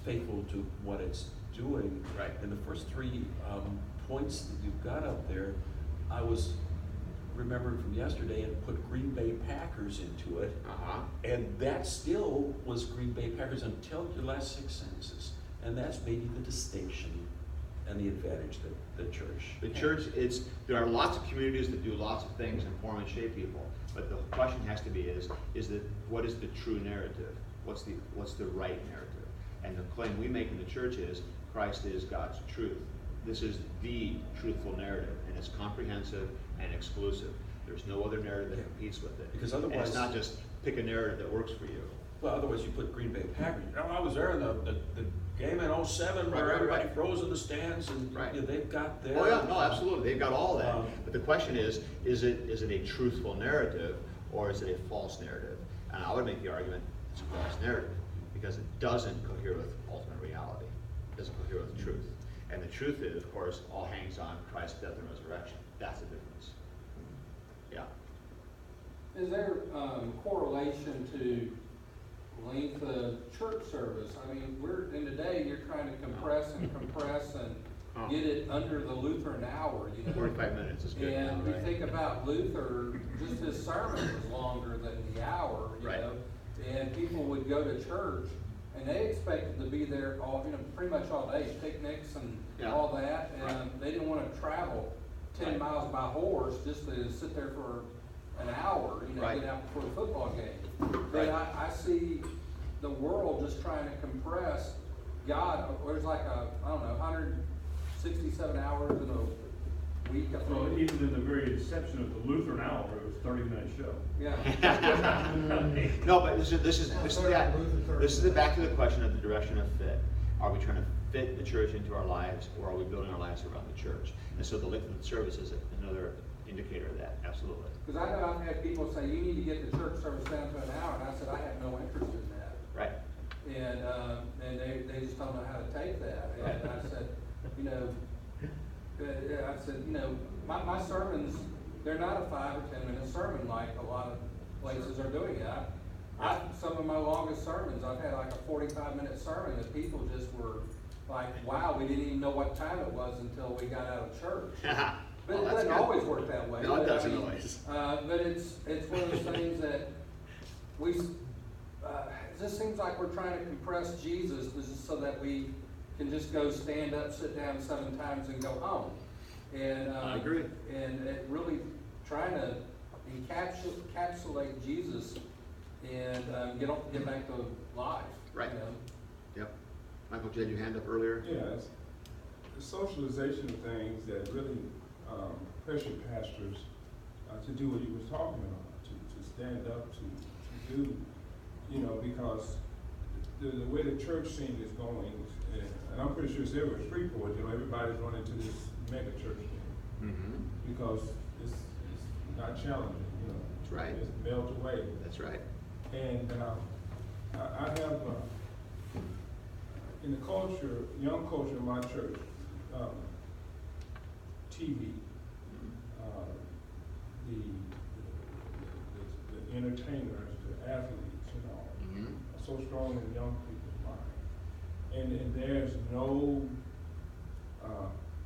Speaker 5: faithful to what it's doing, in the first 3 points that you've got up there, I was remembering from yesterday and put Green Bay Packers into it, and that still was Green Bay Packers until your last 6 sentences, and that's maybe the distinction and the advantage that the church.
Speaker 1: The church, there are lots of communities that do lots of things and form and shape people, but the question has to be what is the true narrative? What's the right narrative? And the claim we make in the church is Christ is God's truth. This is the truthful narrative, and it's comprehensive and exclusive. There's no other narrative that competes with it.
Speaker 5: Because otherwise,
Speaker 1: and it's not just pick a narrative that works for you.
Speaker 5: Well, otherwise you put Green Bay Packers. You know, I was there in the game in 07 where everybody froze in the stands, and you know, they've got their.
Speaker 1: Oh yeah, no, absolutely, they've got all that. But the question is it a truthful narrative or is it a false narrative? And I would make the argument it's a false narrative, because it doesn't cohere with ultimate reality. It doesn't cohere with truth. And the truth is, of course, all hangs on Christ's death and resurrection. That's the difference. Yeah.
Speaker 3: Is there correlation to length of church service? I mean, in today, you're trying to compress and get it under the Lutheran hour, you know.
Speaker 1: 45 minutes is good.
Speaker 3: And we think about Luther, just his sermon was longer than the hour, you know. And people would go to church and they expected to be there all, you know, pretty much all day, picnics and all that. And they didn't want to travel 10 miles by horse just to sit there for an hour, you know, get out before the football game. But I see the world just trying to compress God. There's like I don't know, 167 hours in a week. I think.
Speaker 2: Well, even in the very inception of the Lutheran hour, it was a 30-minute show.
Speaker 3: Yeah.
Speaker 1: No, but this is back to the question of the direction of fit. Are we trying to fit the church into our lives, or are we building our lives around the church? And so the length of the service is another indicator of that. Absolutely.
Speaker 3: Because I know I've had people say, you need to get the church service down to an hour, and I said, I have no interest in that.
Speaker 1: Right.
Speaker 3: And they just don't know how to take that. And I said, you know, my sermons, they're not a 5 or 10 minute sermon like a lot of places are doing it. Some of my longest sermons, I've had like a 45-minute sermon that people just were like, wow, we didn't even know what time it was until we got out of church. But it doesn't always work that way.
Speaker 1: No, it doesn't always.
Speaker 3: But it's one of those things that it just seems like we're trying to compress Jesus so that we can just go stand up, sit down 7 times and go home. And
Speaker 1: I agree.
Speaker 3: And it really trying to encapsulate Jesus and get back to life.
Speaker 1: Right.
Speaker 3: You know?
Speaker 1: Yep. Michael, you had your hand up earlier.
Speaker 6: Yes. The socialization things that really pressure pastors to do what you was talking about, to stand up, to do, you know, because the way the church scene is going, and I'm pretty sure it's everywhere, Freeport, you know, everybody's running to this mega church thing. Because it's not challenging, you know.
Speaker 1: That's right.
Speaker 6: It's melt away.
Speaker 1: That's right.
Speaker 6: And I have, in the culture, young culture in my church, TV, the entertainers, the athletes, you know, are so strong in young people's mind. And there's no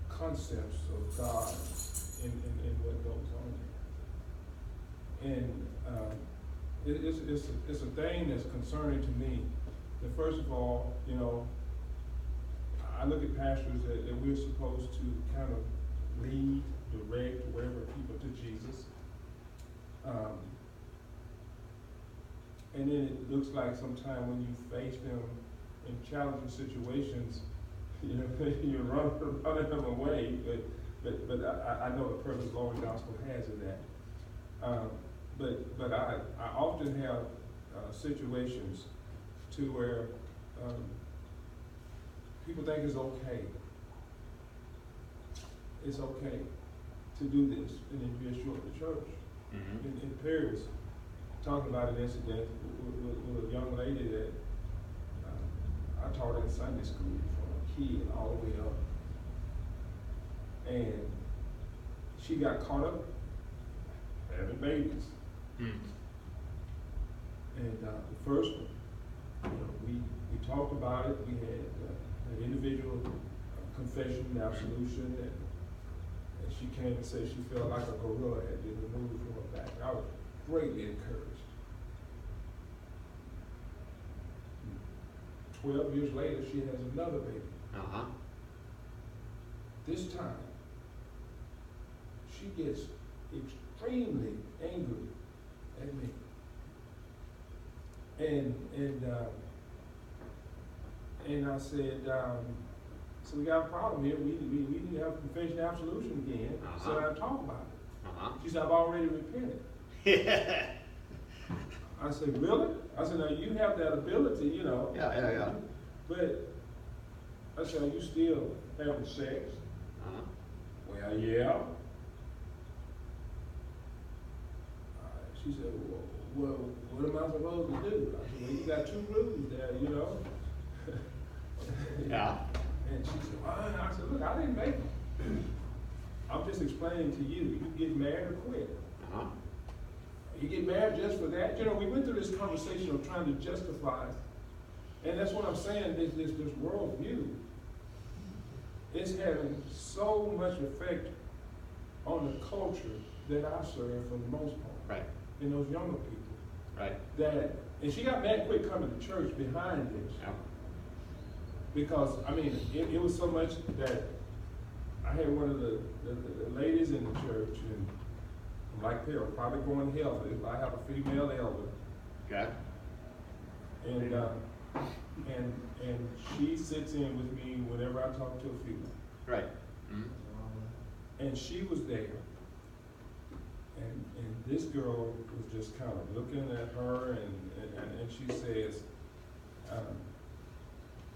Speaker 6: concepts of God in what goes on there. And it's a thing that's concerning to me. That first of all, you know, I look at pastors that we're supposed to kind of lead, direct, wherever people to Jesus. And then it looks like sometimes when you face them in challenging situations, you know, you're running them away. But I know the purpose the Lord gospel has in that. But I often have situations to where people think it's okay. It's okay to do this, and then be assured the church. In Paris, talking about an incident with a young lady that I taught in Sunday school from a kid all the way up. And she got caught up having babies. And the first one, you know, we talked about it. We had an individual confession and absolution, and she came and said she felt like a gorilla had been removed from her back. I was greatly encouraged. 12 years later, she has another baby. This time, she gets extremely angry at me. And I said, so we got a problem here. We need to have confession and absolution again. So I talk about it. She said, I've already repented. I said, really? I said, now you have that ability, you know.
Speaker 1: Yeah.
Speaker 6: But I said, are you still having sex? Well, yeah. She said, well, what am I supposed to do? I said, well, you got 2 rules there, you know.
Speaker 1: Yeah.
Speaker 6: And she said, well, I said, look, I didn't make them. I'm just explaining to you, you get married or quit. You get married just for that. You know, we went through this conversation of trying to justify, and that's what I'm saying, this worldview is having so much effect on the culture that I serve for the most part.
Speaker 1: Right.
Speaker 6: And those younger people.
Speaker 1: Right.
Speaker 6: That, and she got mad quick coming to church behind this.
Speaker 1: Yeah.
Speaker 6: Because, I mean, it was so much that I had one of the ladies in the church, and like Peril, probably going to hell if I have a female elder.
Speaker 1: Okay.
Speaker 6: And she sits in with me whenever I talk to a female.
Speaker 1: Right.
Speaker 6: And she was there. And this girl was just kind of looking at her, and she says,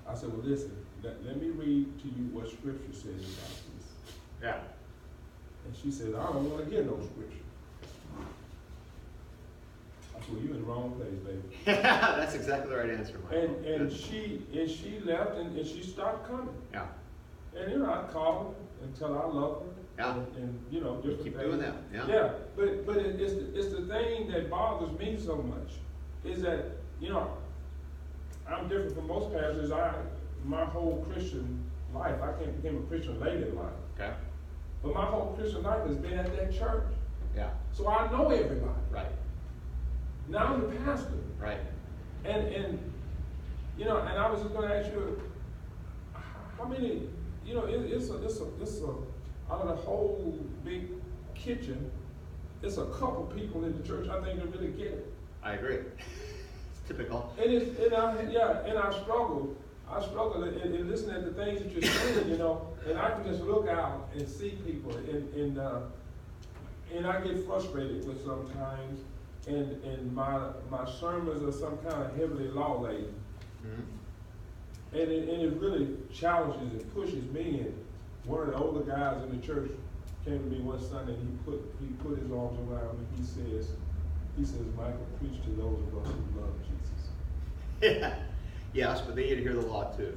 Speaker 6: I said, well, listen, let me read to you what Scripture says about this.
Speaker 1: Yeah.
Speaker 6: And she says, I don't want to hear no Scripture. I said, well, you're in the wrong place, baby.
Speaker 1: That's exactly the right answer, Michael.
Speaker 6: And she left, and she stopped coming.
Speaker 1: Yeah.
Speaker 6: And, you know, I called her and tell her I love her.
Speaker 1: Yeah.
Speaker 6: And you know, different
Speaker 1: Keep
Speaker 6: things.
Speaker 1: doing that. Yeah.
Speaker 6: Yeah, but it's the thing that bothers me so much is that, you know, I'm different from most pastors. My whole Christian life, I became a Christian late in life.
Speaker 1: Okay.
Speaker 6: But my whole Christian life has been at that church.
Speaker 1: Yeah.
Speaker 6: So I know everybody.
Speaker 1: Right.
Speaker 6: Now I'm the pastor.
Speaker 1: Right.
Speaker 6: And you know, and I was just going to ask you, how many, you know, it's a out of the whole big kitchen, it's a couple people in the church I think that really get it.
Speaker 1: I agree. It's typical.
Speaker 6: And I struggle in listening to the things that you're saying, you know, and I can just look out and see people, and I get frustrated with sometimes, and my sermons are some kind of heavily law laden, and it really challenges and pushes me. And one of the older guys in the church came to me one Sunday, and he put his arms around me. He says, Michael, preach to those of us who love Jesus.
Speaker 1: Yeah. Yes, but they need to hear the law too.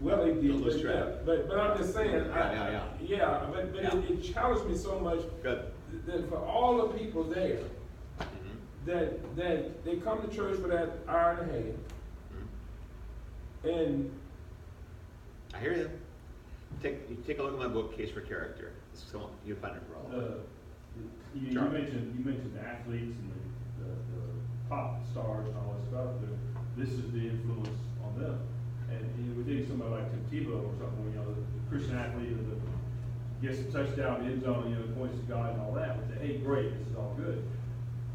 Speaker 6: Well, they
Speaker 1: Don't lose
Speaker 6: did,
Speaker 1: track.
Speaker 6: but I'm just saying.
Speaker 1: Yeah.
Speaker 6: But
Speaker 1: Yeah.
Speaker 6: It challenged me so much.
Speaker 1: Good.
Speaker 6: That for all the people there, that they come to church for that hour and a half, and
Speaker 1: I hear you. Take a look at my book, Case for Character. So you'll find it relevant.
Speaker 2: You
Speaker 1: Charlie.
Speaker 2: mentioned the athletes and the pop stars and all that stuff. This is the influence on them. And we take somebody like Tim Tebow or something, you know, the Christian athlete that gets a touchdown in the end zone, you know, points to God and all that. We say, hey, great, this is all good.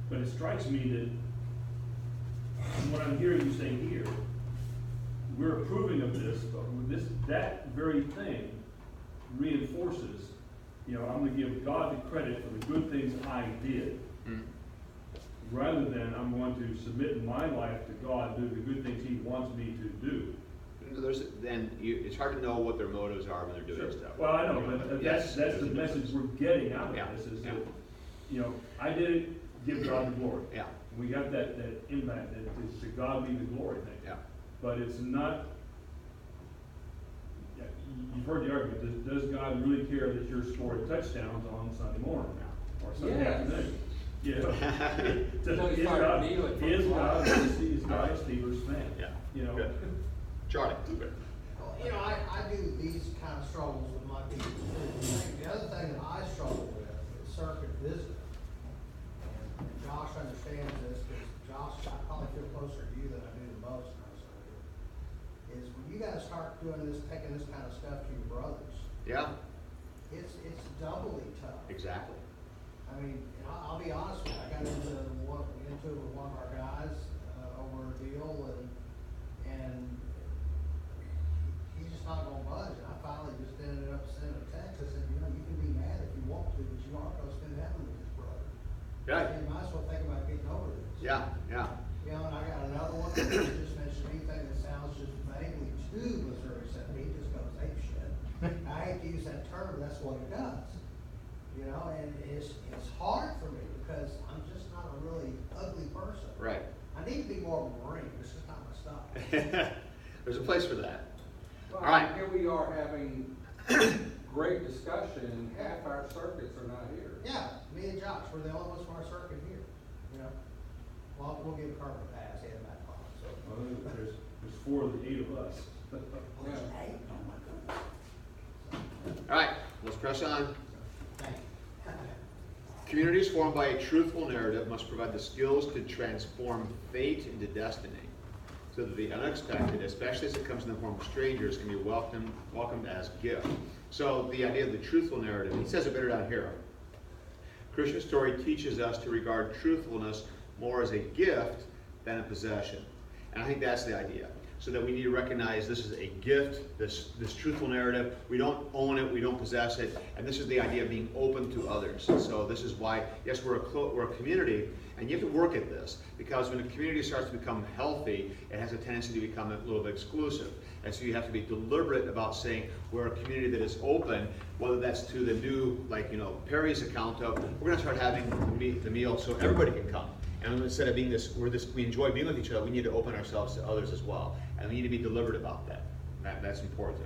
Speaker 2: But it strikes me that what I'm hearing you say here, we're approving of this, but that very thing reinforces, you know, I'm going to give God the credit for the good things I did, rather than I'm going to submit my life to God, do the good things He wants me to do.
Speaker 1: It's hard to know what their motives are when they're doing stuff.
Speaker 2: Well, I know, but
Speaker 1: Yes,
Speaker 2: that's
Speaker 1: there's
Speaker 2: the
Speaker 1: a
Speaker 2: message
Speaker 1: difference.
Speaker 2: we're getting out of
Speaker 1: Yeah,
Speaker 2: this, is
Speaker 1: yeah.
Speaker 2: that, you know, I did it, give God the glory.
Speaker 1: Yeah.
Speaker 2: We got that impact, that it's to God be the glory thing.
Speaker 1: Yeah.
Speaker 2: But it's not, yeah, you've heard the argument, does God really care that you're scoring touchdowns on Sunday morning or Sunday
Speaker 3: Yes.
Speaker 2: afternoon? Yeah.
Speaker 3: Until you start kneeling for
Speaker 2: Is
Speaker 3: the
Speaker 2: God
Speaker 3: Lord.
Speaker 2: a Steelers fan?
Speaker 1: Yeah.
Speaker 2: You know?
Speaker 1: Good. Charlie.
Speaker 7: Well, you know, I do these kind of struggles with my people too. The other thing that I struggle with is circuit visiting. And Josh understands this, because Josh, I probably feel closer to you than I do to most in our circuit. Is when you guys start doing this, taking this kind of stuff to your brothers,
Speaker 1: Yeah.
Speaker 7: it's doubly tough.
Speaker 1: Exactly.
Speaker 7: I mean, and I'll be honest with you, I got into it with one of our guys over a deal, and he's just not gonna budge. And I finally just ended up sending a text. I said, you know, you can be mad if you want to, but you aren't gonna spend heaven with this brother.
Speaker 1: Right.
Speaker 7: You might as well think about getting over this.
Speaker 1: Yeah. Yeah.
Speaker 7: You know, and I got another one that just mentioned anything that sounds just vaguely too Missouri said, he just goes ape shit. I hate to use that term, but that's what it does. You know, and it's hard for me because I'm just not a really ugly person.
Speaker 1: Right.
Speaker 7: I need to be more of a Marine. This is not my style.
Speaker 1: There's a place for that.
Speaker 3: Well,
Speaker 1: All right.
Speaker 3: Here we are having great discussion, and half our circuits are not here.
Speaker 7: Yeah, me and Josh, we're the only ones from our circuit here. You know, well, we'll give Carmen a pass. He had that problem. So.
Speaker 2: Well, there's 4 of the 8 of us.
Speaker 3: Yeah.
Speaker 7: Hey, oh my goodness.
Speaker 1: All right. Let's press on.
Speaker 7: Thank you.
Speaker 1: Communities formed by a truthful narrative must provide the skills to transform fate into destiny, so that the unexpected, especially as it comes in the form of strangers, can be welcomed as gift. So the idea of the truthful narrative, he says it better down here. Christian story teaches us to regard truthfulness more as a gift than a possession. And I think that's the idea. So that we need to recognize this is a gift, this truthful narrative. We don't own it, we don't possess it, and this is the idea of being open to others. And so this is why, yes, we're a community, and you have to work at this, because when a community starts to become healthy, it has a tendency to become a little bit exclusive. And so you have to be deliberate about saying we're a community that is open, whether that's to the new, like, you know, Perry's account of, we're gonna start having the meal so everybody can come. And instead of being we enjoy being with each other, we need to open ourselves to others as well. And we need to be deliberate about that. That's important.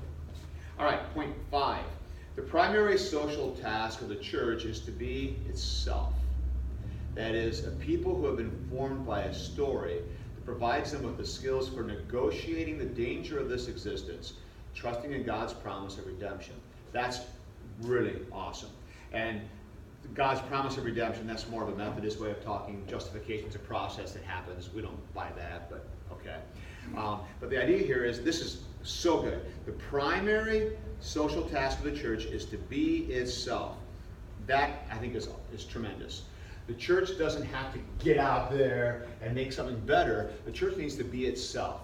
Speaker 1: All right, point 5. The primary social task of the church is to be itself. That is, a people who have been formed by a story that provides them with the skills for negotiating the danger of this existence, trusting in God's promise of redemption. That's really awesome. And God's promise of redemption, that's more of a Methodist way of talking. Justification is a process that happens. We don't buy that, but okay. But the idea here is, this is so good. The primary social task of the church is to be itself. That, I think, is tremendous. The church doesn't have to get out there and make something better. The church needs to be itself.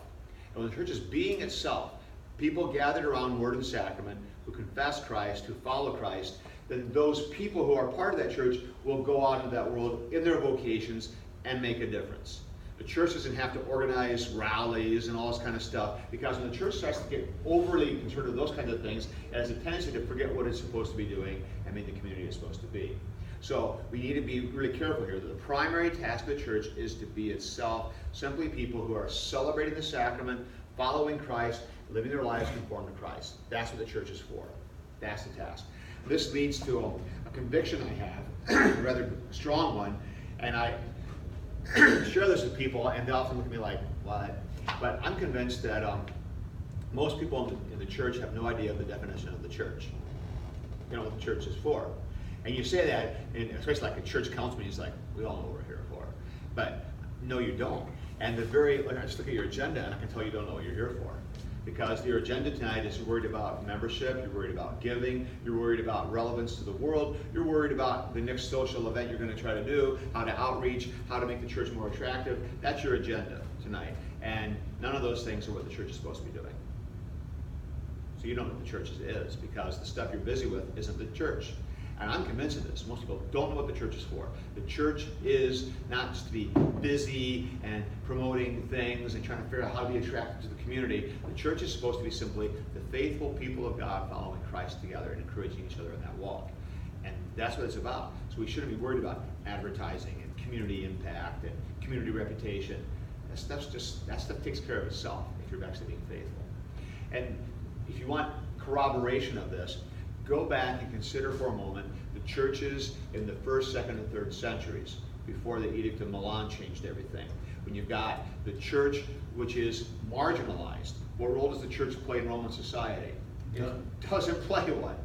Speaker 1: And when the church is being itself, people gathered around Word and Sacrament who confess Christ, who follow Christ, then those people who are part of that church will go out into that world in their vocations and make a difference. The church doesn't have to organize rallies and all this kind of stuff, because when the church starts to get overly concerned with those kinds of things, it has a tendency to forget what it's supposed to be doing and make the community is supposed to be. So we need to be really careful here that the primary task of the church is to be itself, simply people who are celebrating the sacrament, following Christ, living their lives conformed to Christ. That's what the church is for. That's the task. This leads to a conviction I have, a rather strong one, and I share this with people, and they often look at me like, what? But I'm convinced that most people in the church have no idea of the definition of the church. You know what the church is for. And you say that, and especially like a church council meeting, it's like, we all know what we're here for. But no, you don't. And I just look at your agenda and I can tell you don't know what you're here for. Because your agenda tonight is you're worried about membership, you're worried about giving, you're worried about relevance to the world, you're worried about the next social event you're going to try to do, how to outreach, how to make the church more attractive. That's your agenda tonight. And none of those things are what the church is supposed to be doing. So you don't know what the church is because the stuff you're busy with isn't the church. And I'm convinced of this. Most people don't know what the church is for. The church is not just to be busy and promoting things and trying to figure out how to be attractive to the community. The church is supposed to be simply the faithful people of God following Christ together and encouraging each other in that walk. And that's what it's about. So we shouldn't be worried about advertising and community impact and community reputation. That stuff takes care of itself if you're actually being faithful. And if you want corroboration of this, go back and consider for a moment the churches in the 1st, 2nd, and 3rd centuries before the Edict of Milan changed everything. When you've got the church which is marginalized, what role does the church play in Roman society? It doesn't play one.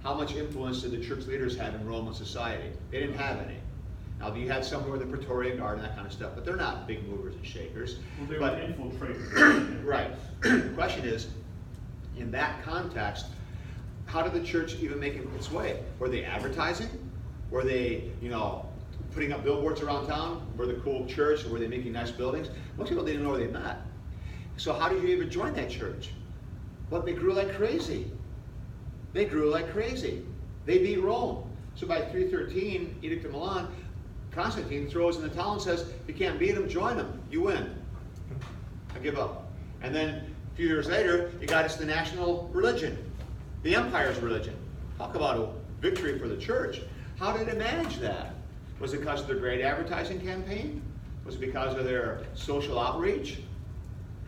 Speaker 1: How much influence did the church leaders have in Roman society? They didn't have any. Now, you had some who were the Praetorian Guard and that kind of stuff, but they're not big movers and shakers.
Speaker 2: Well, they were infiltrators.
Speaker 1: Right. The question is, in that context, how did the church even make its way? Were they advertising? Were they, putting up billboards around town? Were the cool church? Or were they making nice buildings? Most people didn't know where they met. So how did you even join that church? Well, they grew like crazy. They grew like crazy. They beat Rome. So by 313, Edict of Milan, Constantine throws in the towel and says, if you can't beat them, join them. You win. I give up. And then a few years later, you got us the national religion. The empire's religion. Talk about a victory for the church. How did it manage that? Was it because of their great advertising campaign? Was it because of their social outreach?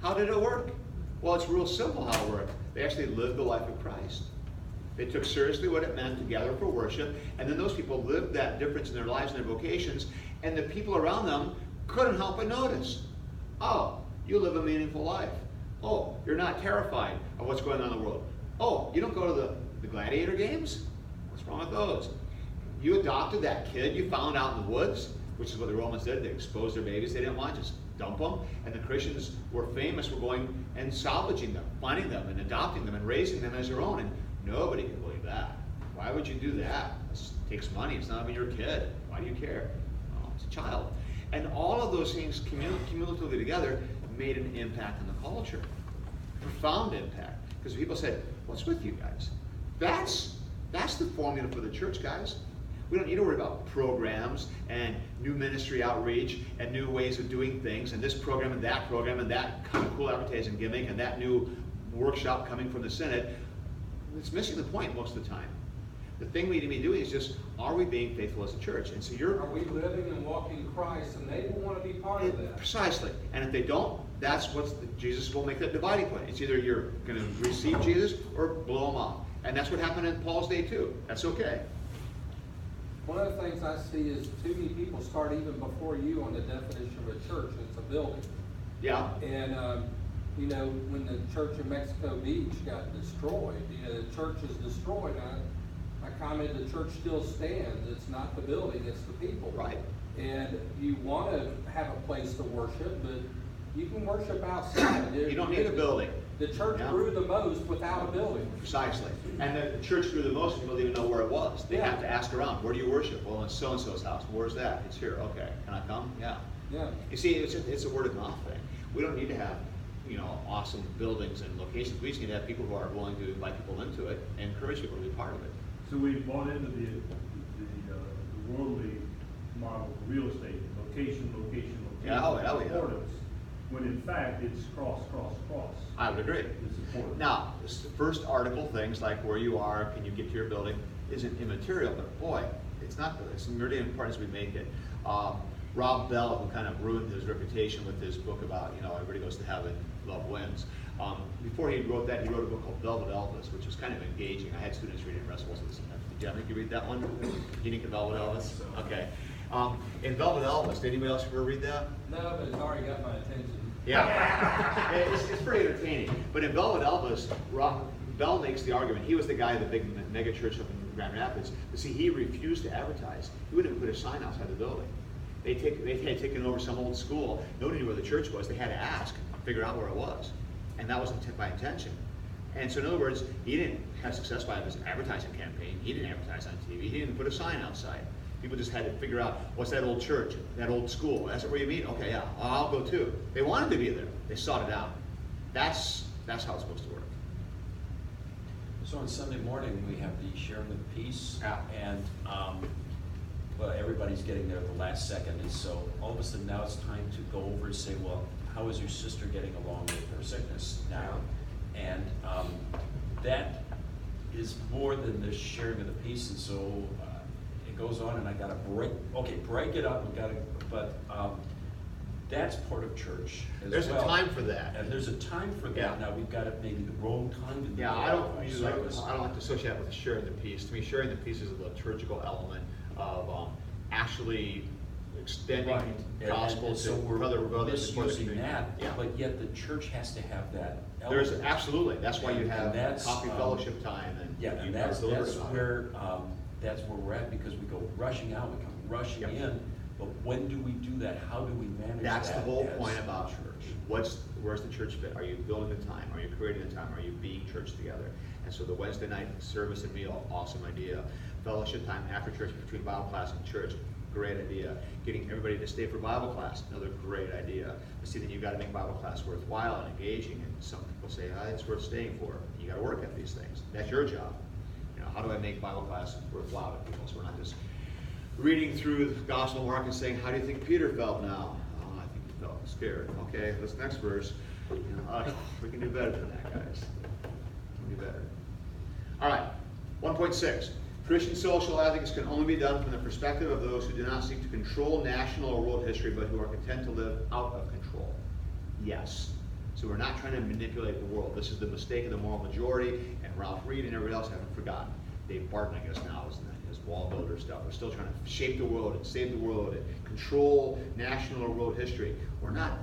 Speaker 1: How did it work? Well, it's real simple how it worked. They actually lived the life of Christ. They took seriously what it meant to gather for worship, and then those people lived that difference in their lives and their vocations, and the people around them couldn't help but notice. Oh, you live a meaningful life. Oh, you're not terrified of what's going on in the world. Oh, you don't go to the gladiator games? What's wrong with those? You adopted that kid you found out in the woods, which is what the Romans did. They exposed their babies they didn't want, just dump them. And the Christians were famous for going and salvaging them, finding them and adopting them and raising them as their own. And nobody can believe that. Why would you do that? It takes money. It's not even your kid. Why do you care? Well, it's a child. And all of those things cumulatively together made an impact on the culture. Profound impact. Because people said, what's with you guys? That's the formula for the church, guys. We don't need to worry about programs and new ministry outreach and new ways of doing things and this program and that kind of cool advertising gimmick and that new workshop coming from the Synod. It's missing the point most of the time. The thing we need to be doing is just, are we being faithful as a church? And so
Speaker 3: Are we living and walking Christ? And they will want to be part of that.
Speaker 1: Precisely. And if they don't, that's Jesus will make that dividing point. It's either you're going to receive Jesus or blow them off. And that's what happened in Paul's day too. That's okay.
Speaker 3: One of the things I see is too many people start even before you on the definition of a church. It's a building.
Speaker 1: Yeah.
Speaker 3: And, when the church in Mexico Beach got destroyed, the church is destroyed. I commented the church still stands. It's not the building, it's the people.
Speaker 1: Right.
Speaker 3: And you want to have a place to worship, but you can worship outside.
Speaker 1: You don't need a building.
Speaker 3: The church grew the most without a building.
Speaker 1: Precisely. And the church grew the most, people didn't even know where it was. They have to ask around, where do you worship? Well, in so-and-so's house. Where's that? It's here. Okay. Can I come? Yeah.
Speaker 3: Yeah.
Speaker 1: You see, it's a word of mouth thing. We don't need to have, awesome buildings and locations. We just need to have people who are willing to invite people into it and encourage people to be part of it.
Speaker 2: So we bought into the worldly model of real estate, location,
Speaker 1: Yeah, yeah.
Speaker 2: importance, when in fact it's cross.
Speaker 1: I would agree.
Speaker 2: It's important.
Speaker 1: Now, the first article, things like where you are, can you get to your building, isn't immaterial, but boy, it's really important as we make it. Rob Bell, who kind of ruined his reputation with his book about, everybody goes to heaven, love wins. Before he wrote that, he wrote a book called Velvet Elvis, which was kind of engaging. I had students reading Wrestles. Did you read that one? Unique and Velvet Elvis? Okay. In Velvet Elvis, did anybody else ever read that?
Speaker 3: No, but it's already got my attention.
Speaker 1: Yeah, it's pretty entertaining. But in Bell with Elvis, Bell makes the argument. He was the guy at the big mega church up in Grand Rapids. But see, he refused to advertise. He wouldn't even put a sign outside the building. They had taken over some old school. Nobody knew where the church was. They had to ask, figure out where it was, and that was by intention. And so, in other words, he didn't have success by his advertising campaign. He didn't advertise on TV. He didn't put a sign outside. People just had to figure out, what's that old church, that old school? That's where you meet? Okay, yeah, I'll go too. They wanted to be there. They sought it out. That's how it's supposed to work.
Speaker 5: So on Sunday morning, we have the sharing of peace,
Speaker 1: Yeah.
Speaker 5: and well, everybody's getting there at the last second, and so all of a sudden now it's time to go over and say, well, how is your sister getting along with her sickness now? And that is more than the sharing of the peace, and so it goes on, and I gotta break it up, but that's part of church as
Speaker 1: There's
Speaker 5: well.
Speaker 1: a time for that.
Speaker 5: And there's a time for that.
Speaker 1: Yeah.
Speaker 5: Now, we've got it maybe the wrong time to do
Speaker 1: Yeah,
Speaker 5: that.
Speaker 1: I don't like to associate that with sharing the peace. To me, sharing the peace is a liturgical element of actually extending
Speaker 5: Right.
Speaker 1: gospel
Speaker 5: And so
Speaker 1: to
Speaker 5: we're
Speaker 1: brothers before the
Speaker 5: misusing
Speaker 1: community.
Speaker 5: that,
Speaker 1: Yeah.
Speaker 5: but yet the church has to have that
Speaker 1: There's
Speaker 5: element.
Speaker 1: absolutely. That's why you
Speaker 5: And
Speaker 1: have
Speaker 5: that's,
Speaker 1: coffee fellowship time and
Speaker 5: Yeah,
Speaker 1: you
Speaker 5: and
Speaker 1: have
Speaker 5: that's
Speaker 1: deliberate about it.
Speaker 5: where we're at, because we go rushing out, we come rushing
Speaker 1: Yep.
Speaker 5: in, but when do we do that? How do we manage that?
Speaker 1: That's the whole
Speaker 5: as
Speaker 1: point about
Speaker 5: a
Speaker 1: church. Where's the church fit? Are you building the time? Are you creating the time? Are you being church together? And so the Wednesday night service and meal, awesome idea. Fellowship time after church between Bible class and church, great idea. Getting everybody to stay for Bible class, another great idea. But see, then you've got to make Bible class worthwhile and engaging. And some people say, it's worth staying for. You got to work at these things. That's your job. You know, how do I make Bible class worthwhile to people? So we're not just reading through the Gospel of Mark and saying, how do you think Peter felt now? Oh, I think he felt scared. Okay, this next verse, we can do better than that, guys. We can do better. All right, 1.6. Christian social ethics can only be done from the perspective of those who do not seek to control national or world history, but who are content to live out of control. Yes. So we're not trying to manipulate the world. This is the mistake of the moral majority, and Ralph Reed and everybody else haven't forgotten. Dave Barton, I guess now, is his wall builder stuff. We're still trying to shape the world and save the world and control national or world history. We're not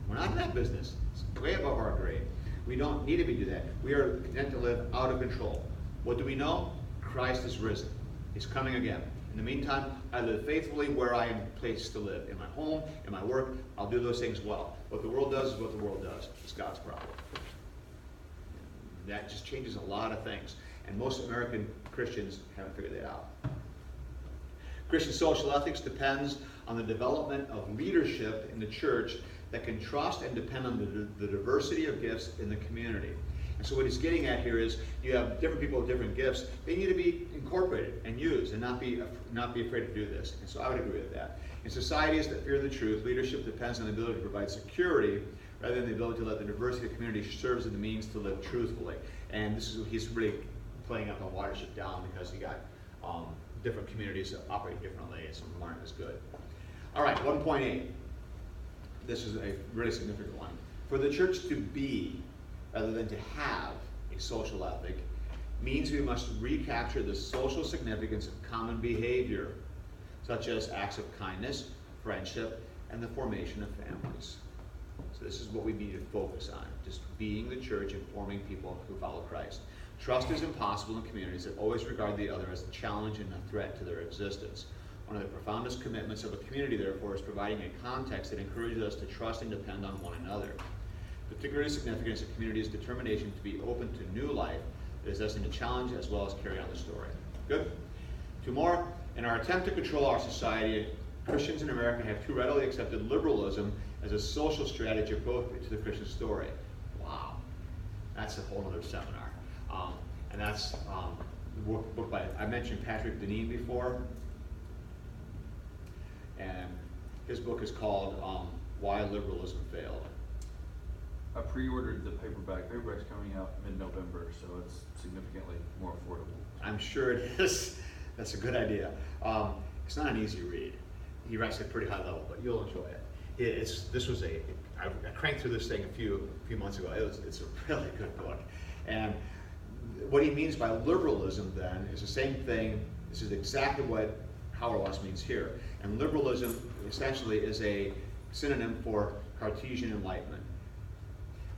Speaker 1: in that business. It's way above our grade. We don't need to do that. We are content to live out of control. What do we know? Christ is risen. He's coming again. In the meantime, I live faithfully where I am placed to live. In my home, in my work, I'll do those things well. What the world does is what the world does. It's God's problem. That just changes a lot of things. And most American Christians haven't figured that out. Christian social ethics depends on the development of leadership in the church that can trust and depend on the diversity of gifts in the community. And so what he's getting at here is you have different people with different gifts. They need to be incorporated and used and not be afraid to do this. And so I would agree with that. In societies that fear the truth, leadership depends on the ability to provide security rather than the ability to let the diversity of the community serve as the means to live truthfully. And this is he's really playing up on Watership Down because he got different communities that operate differently and some of them aren't as good. All right, 1.8. This is a really significant one. For the church to be, rather than to have, a social ethic means we must recapture the social significance of common behavior, such as acts of kindness, friendship, and the formation of families. So this is what we need to focus on, just being the church and forming people who follow Christ. Trust is impossible in communities that always regard the other as a challenge and a threat to their existence. One of the profoundest commitments of a community, therefore, is providing a context that encourages us to trust and depend on one another. Particularly significant is a community's determination to be open to new life that is destined to challenge as well as carry on the story. Good? Two more. In our attempt to control our society, Christians in America have too readily accepted liberalism as a social strategy appropriate to the Christian story. Wow. That's a whole other seminar. And that's the book by, I mentioned Patrick Deneen before. And his book is called Why Liberalism Failed.
Speaker 4: I pre-ordered the paperback. Paperback's coming out mid-November, so it's significantly more affordable.
Speaker 1: I'm sure it is. That's a good idea. It's not an easy read. He writes at a pretty high level, but you'll enjoy it. I cranked through this thing a few months ago. It's a really good book. And what he means by liberalism then is the same thing. This is exactly what Hauerwas means here. And liberalism essentially is a synonym for Cartesian enlightenment.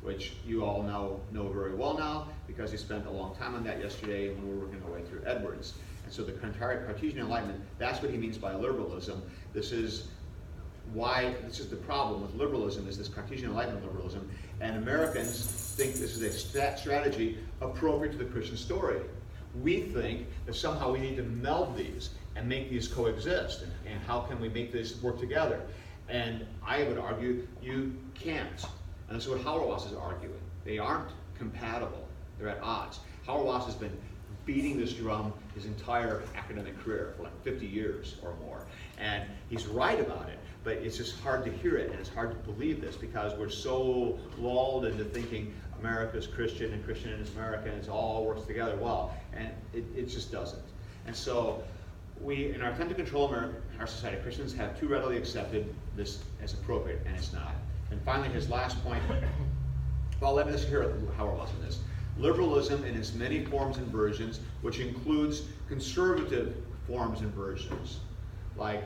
Speaker 1: which you all know very well now because you spent a long time on that yesterday when we were working our way through Edwards. And so the Cartesian Enlightenment, that's what he means by liberalism. This is the problem with liberalism, is this Cartesian Enlightenment liberalism, and Americans think this is a strategy appropriate to the Christian story. We think that somehow we need to meld these and make these coexist, and how can we make this work together? And I would argue you can't. And that's what Hauerwas is arguing. They aren't compatible. They're at odds. Hauerwas has been beating this drum his entire academic career for like 50 years or more. And he's right about it, but it's just hard to hear it, and it's hard to believe this because we're so lulled into thinking America's Christian and Christian is America and it all works together well, and it just doesn't. And so we, in our attempt to control our society, Christians have too readily accepted this as appropriate, and it's not. And finally, his last point, well, let me just hear how it was in this. Liberalism in its many forms and versions, which includes conservative forms and versions, like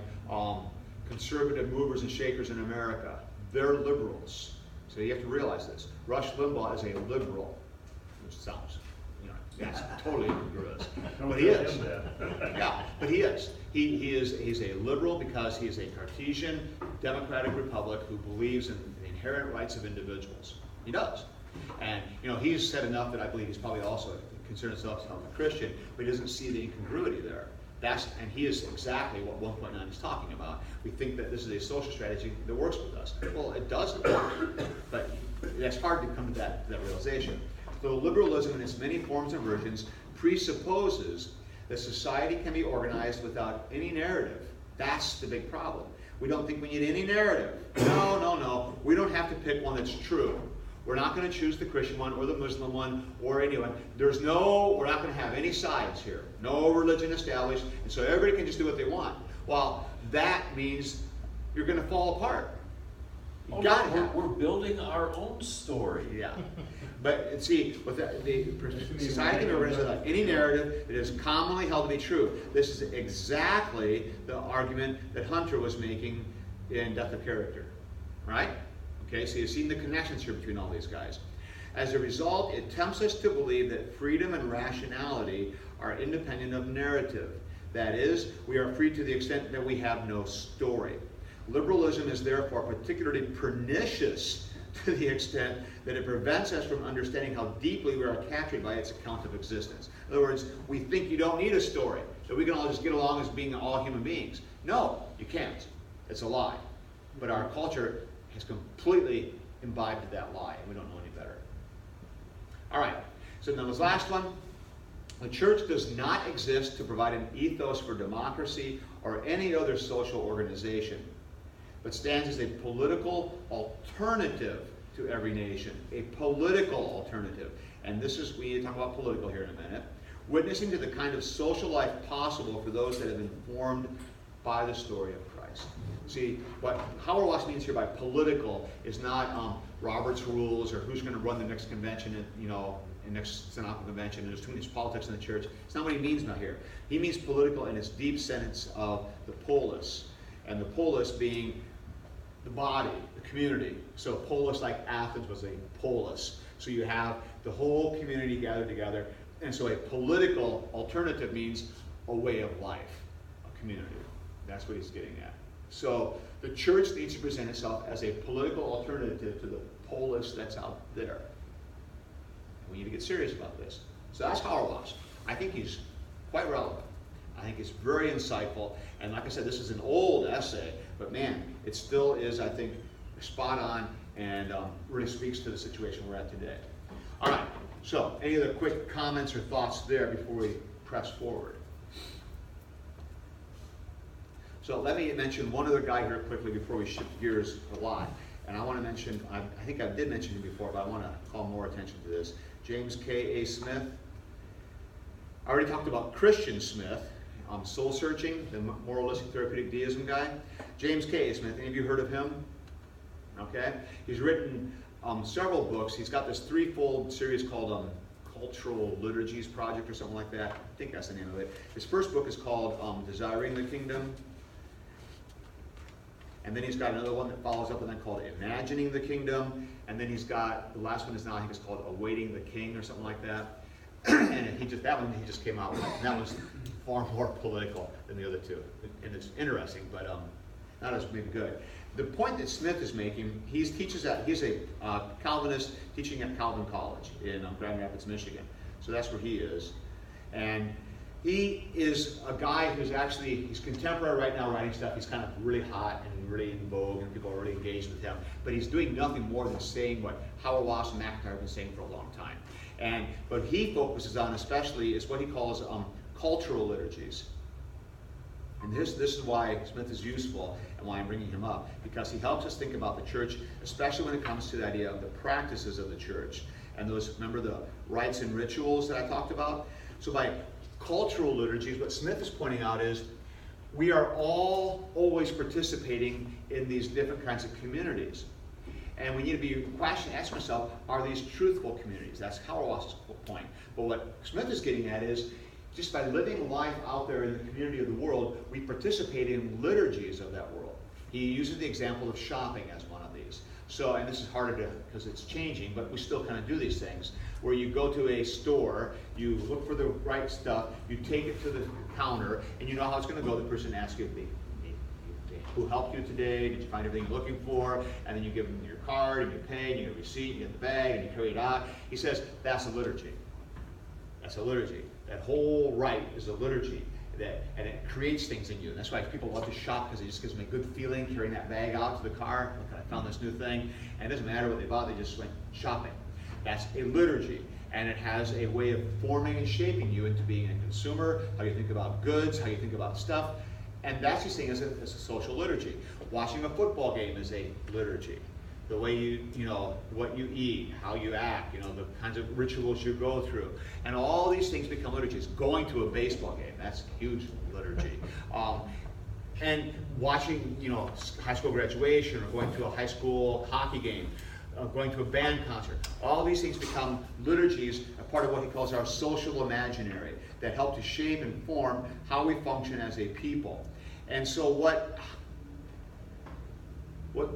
Speaker 1: conservative movers and shakers in America, they're liberals. So you have to realize this. Rush Limbaugh is a liberal, which sounds, that's totally incongruous. But he is. Yeah, but he is. He's a liberal because he is a Cartesian democratic republic who believes in the inherent rights of individuals. He does. And he's said enough that I believe he's probably also considers himself a Christian, but he doesn't see the incongruity there. And he is exactly what 1.9 is talking about. We think that this is a social strategy that works with us. Well, it doesn't, but that's hard to come to that realization. So liberalism in its many forms and versions presupposes that society can be organized without any narrative. That's the big problem. We don't think we need any narrative. No. We don't have to pick one that's true. We're not going to choose the Christian one or the Muslim one or anyone. We're not going to have any sides here. No religion established. And so everybody can just do what they want. Well, that means you're going to fall apart.
Speaker 5: We're building our own story.
Speaker 1: Yeah. But see, with the society can be organized without any narrative, it is commonly held to be true. This is exactly the argument that Hunter was making in Death of Character. Right? Okay, so you've seen the connections here between all these guys. As a result, it tempts us to believe that freedom and rationality are independent of narrative. That is, we are free to the extent that we have no story. Liberalism is therefore particularly pernicious to the extent that it prevents us from understanding how deeply we are captured by its account of existence. In other words, we think you don't need a story, that we can all just get along as being all human beings. No, you can't. It's a lie. But our culture has completely imbibed that lie, and we don't know any better. All right, so then this last one. The church does not exist to provide an ethos for democracy or any other social organization, but stands as a political alternative to every nation. A political alternative. And we need to talk about political here in a minute. Witnessing to the kind of social life possible for those that have been formed by the story of Christ. See, what Hauerwas means here by political is not Robert's rules or who's going to run the next convention, next synodical convention, and there's too much politics in the church. It's not what he means now here. He means political in its deep sense of the polis, and the polis being the body, the community. So polis, like Athens, was a polis. So you have the whole community gathered together, and so a political alternative means a way of life, a community. That's what he's getting at. So the church needs to present itself as a political alternative to the polis that's out there. We need to get serious about this. So that's Hauerwas. I think he's quite relevant. I think it's very insightful. And like I said, this is an old essay, but man, it still is, I think, spot on and really speaks to the situation we're at today. All right, so any other quick comments or thoughts there before we press forward? So let me mention one other guy here quickly before we shift gears a lot. And I want to mention, I think I did mention him before, but I want to call more attention to this. James K. A. Smith. I already talked about Christian Smith, Soul Searching, the moralistic therapeutic deism guy. James K. A. Smith, any of you heard of him? Okay. He's written several books. He's got this threefold series called Cultural Liturgies Project or something like that. I think that's the name of it. His first book is called Desiring the Kingdom. And then he's got another one that follows up with that called Imagining the Kingdom. And then he's got, the last one is now, I think it's called Awaiting the King or something like that. And that one he just came out with, and that was far more political than the other two. And it's interesting, but not as maybe good. The point that Smith is making, he's a Calvinist teaching at Calvin College in Grand Rapids, Michigan. So that's where he is. And he is a guy who's he's contemporary right now writing stuff. He's kind of really hot and really in vogue, and people are really engaged with him. But he's doing nothing more than saying what Howard Ross and McIntyre have been saying for a long time. And what he focuses on especially is what he calls cultural liturgies. And this is why Smith is useful and why I'm bringing him up, because he helps us think about the church, especially when it comes to the idea of the practices of the church. And those, remember the rites and rituals that I talked about? So by cultural liturgies, what Smith is pointing out is we are all always participating in these different kinds of communities. And we need to be asking ourselves, are these truthful communities? That's Hauerwas's point. But what Smith is getting at is, just by living life out there in the community of the world, we participate in liturgies of that world. He uses the example of shopping as one of these. So, and this is harder to, because it's changing, but we still kind of do these things, where you go to a store, you look for the right stuff, you take it to the counter, and you know how it's going to go. The person asks you, who helped you today? Did you find everything you're looking for? And then you give them your card, and you pay, and you get a receipt, and you get the bag, and you carry it out. He says, that's a liturgy. That's a liturgy. That whole rite is a liturgy. And it creates things in you. And that's why people love to shop, because it just gives them a good feeling carrying that bag out to the car. Look, I found this new thing. And it doesn't matter what they bought, they just went shopping. That's a liturgy. And it has a way of forming and shaping you into being a consumer, how you think about goods, how you think about stuff. And that's he's saying as a social liturgy. Watching a football game is a liturgy. The way what you eat, how you act, the kinds of rituals you go through. And all these things become liturgies. Going to a baseball game, that's a huge liturgy. And watching, high school graduation, or going to a high school hockey game, going to a band concert. All these things become liturgies, a part of what he calls our social imaginary, that help to shape and form how we function as a people. And so what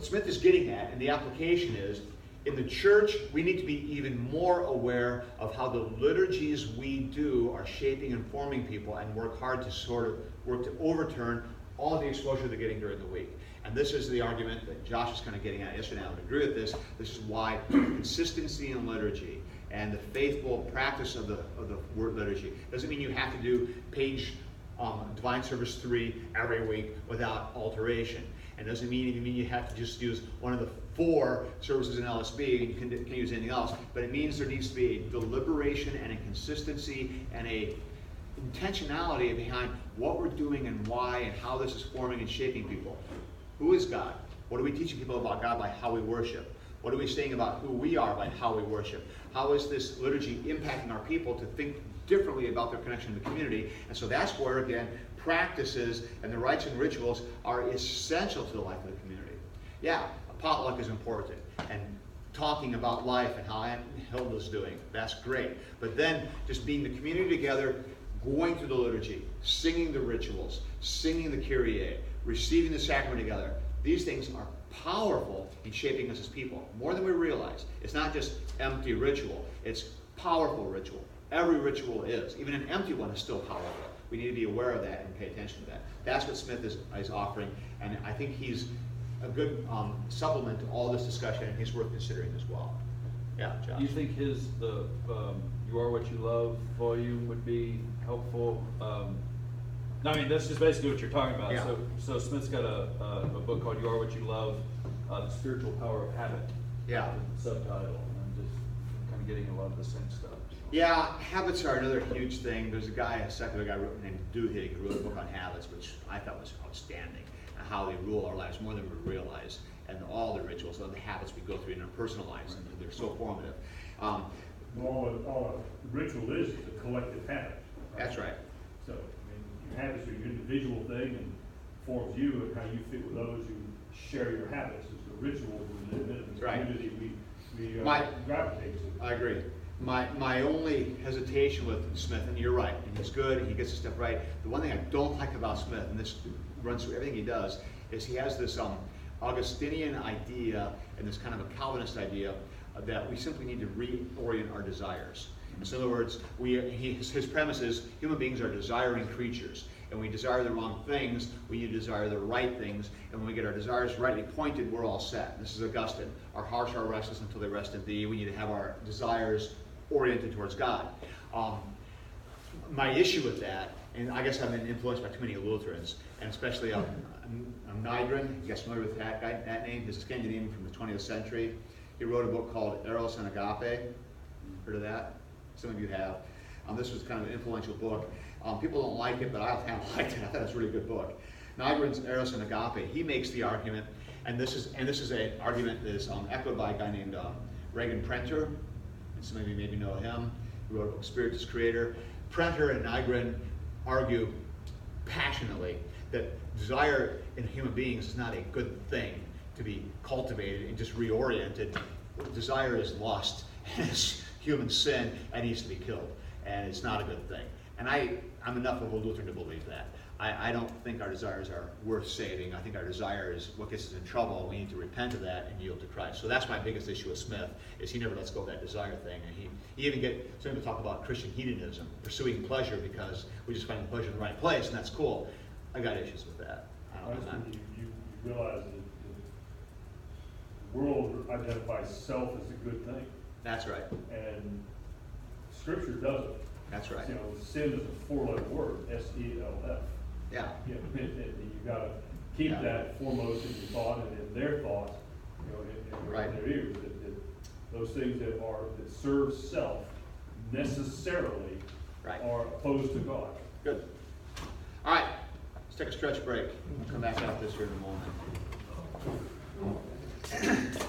Speaker 1: Smith is getting at, and the application is, in the church, we need to be even more aware of how the liturgies we do are shaping and forming people, and work hard to work to overturn all the exposure they're getting during the week. And this is the argument that Josh was kind of getting at yesterday. I would agree with this. This is why consistency in liturgy and the faithful practice of the word liturgy doesn't mean you have to do page Divine Service 3 every week without alteration. And doesn't mean you have to just use one of the 4 services in LSB and you can't use anything else. But it means there needs to be a deliberation and a consistency and a intentionality behind what we're doing and why and how this is forming and shaping people. Who is God? What are we teaching people about God by how we worship? What are we saying about who we are by how we worship? How is this liturgy impacting our people to think differently about their connection to the community? And so that's where, again, practices and the rites and rituals are essential to the life of the community. Yeah, a potluck is important, and talking about life and how Aunt Hilda's doing, that's great. But then just being the community together, going through the liturgy, singing the rituals, singing the Kyrie, receiving the sacrament together, these things are powerful in shaping us as people, more than we realize. It's not just empty ritual, it's powerful ritual. Every ritual is. Even an empty one is still powerful. We need to be aware of that and pay attention to that. That's what Smith is offering, and I think he's a good supplement to all this discussion, and he's worth considering as well. Yeah, Josh?
Speaker 4: Do you think the You Are What You Love volume would be helpful? No, I mean, that's just basically what you're talking about.
Speaker 1: Yeah.
Speaker 4: So Smith's got a book called You Are What You Love, The Spiritual Power of Habit.
Speaker 1: Yeah.
Speaker 4: Subtitle. And I'm just kind of getting a lot of the same stuff.
Speaker 1: Yeah, habits are another huge thing. There's a secular guy named Duhigg who wrote a book on habits, which I thought was outstanding, and how they rule our lives more than we realize, and all the rituals, all the habits we go through in our personal lives, and they're so formative.
Speaker 2: All a ritual is a collective habit. Right?
Speaker 1: That's right.
Speaker 2: So, your habits are your individual thing and forms you and how you fit with others who share your habits. It's the ritual we live in, it's the
Speaker 1: Right.
Speaker 2: community we gravitate to.
Speaker 1: I agree. My only hesitation with Smith, and you're right, and he's good, and he gets his stuff right. The one thing I don't like about Smith, and this runs through everything he does, is he has this Augustinian idea and this kind of a Calvinist idea that we simply need to reorient our desires. So in other words, his premise is human beings are desiring creatures. And when we desire the wrong things, we need to desire the right things. And when we get our desires rightly pointed, we're all set. This is Augustine. Our hearts are restless until they rest in thee. We need to have our desires oriented towards God. My issue with that, and I guess I've been influenced by too many Lutherans, and especially Nygren, you guys familiar with that name? He's a Scandinavian from the 20th century. He wrote a book called Eros and Agape. Heard of that? Some of you have. This was kind of an influential book. People don't like it, but I kind of liked it. I thought it was a really good book. Nygren's Eros and Agape. He makes the argument, and this is an argument that is echoed by a guy named Reagan Prenter. And some of you maybe know him. He wrote a book, Spirit is Creator. Prenter and Nygren argue passionately that desire in human beings is not a good thing to be cultivated and just reoriented. Desire is lust, and it's human sin, and needs to be killed, and it's not a good thing. And I'm enough of a Lutheran to believe that. I don't think our desires are worth saving. I think our desire is what gets us in trouble. We need to repent of that and yield to Christ. So that's my biggest issue with Smith, is he never lets go of that desire thing. And he even some people talk about Christian hedonism, pursuing pleasure because we just find the pleasure in the right place, and that's cool. I got issues with that.
Speaker 2: Honestly, you realize that the world identifies self as a good thing,
Speaker 1: That's right.
Speaker 2: and Scripture doesn't.
Speaker 1: That's right.
Speaker 2: You know, sin is a four-letter word, S-E-L-F.
Speaker 1: Yeah.
Speaker 2: You know, you gotta keep
Speaker 1: Yeah.
Speaker 2: that foremost in your thought and in their thoughts, you know,
Speaker 1: Right.
Speaker 2: in their ears. That those things that serve self necessarily
Speaker 1: Right.
Speaker 2: are opposed to God.
Speaker 1: Good. All right. Let's take a stretch break. We'll come back out this here in a moment.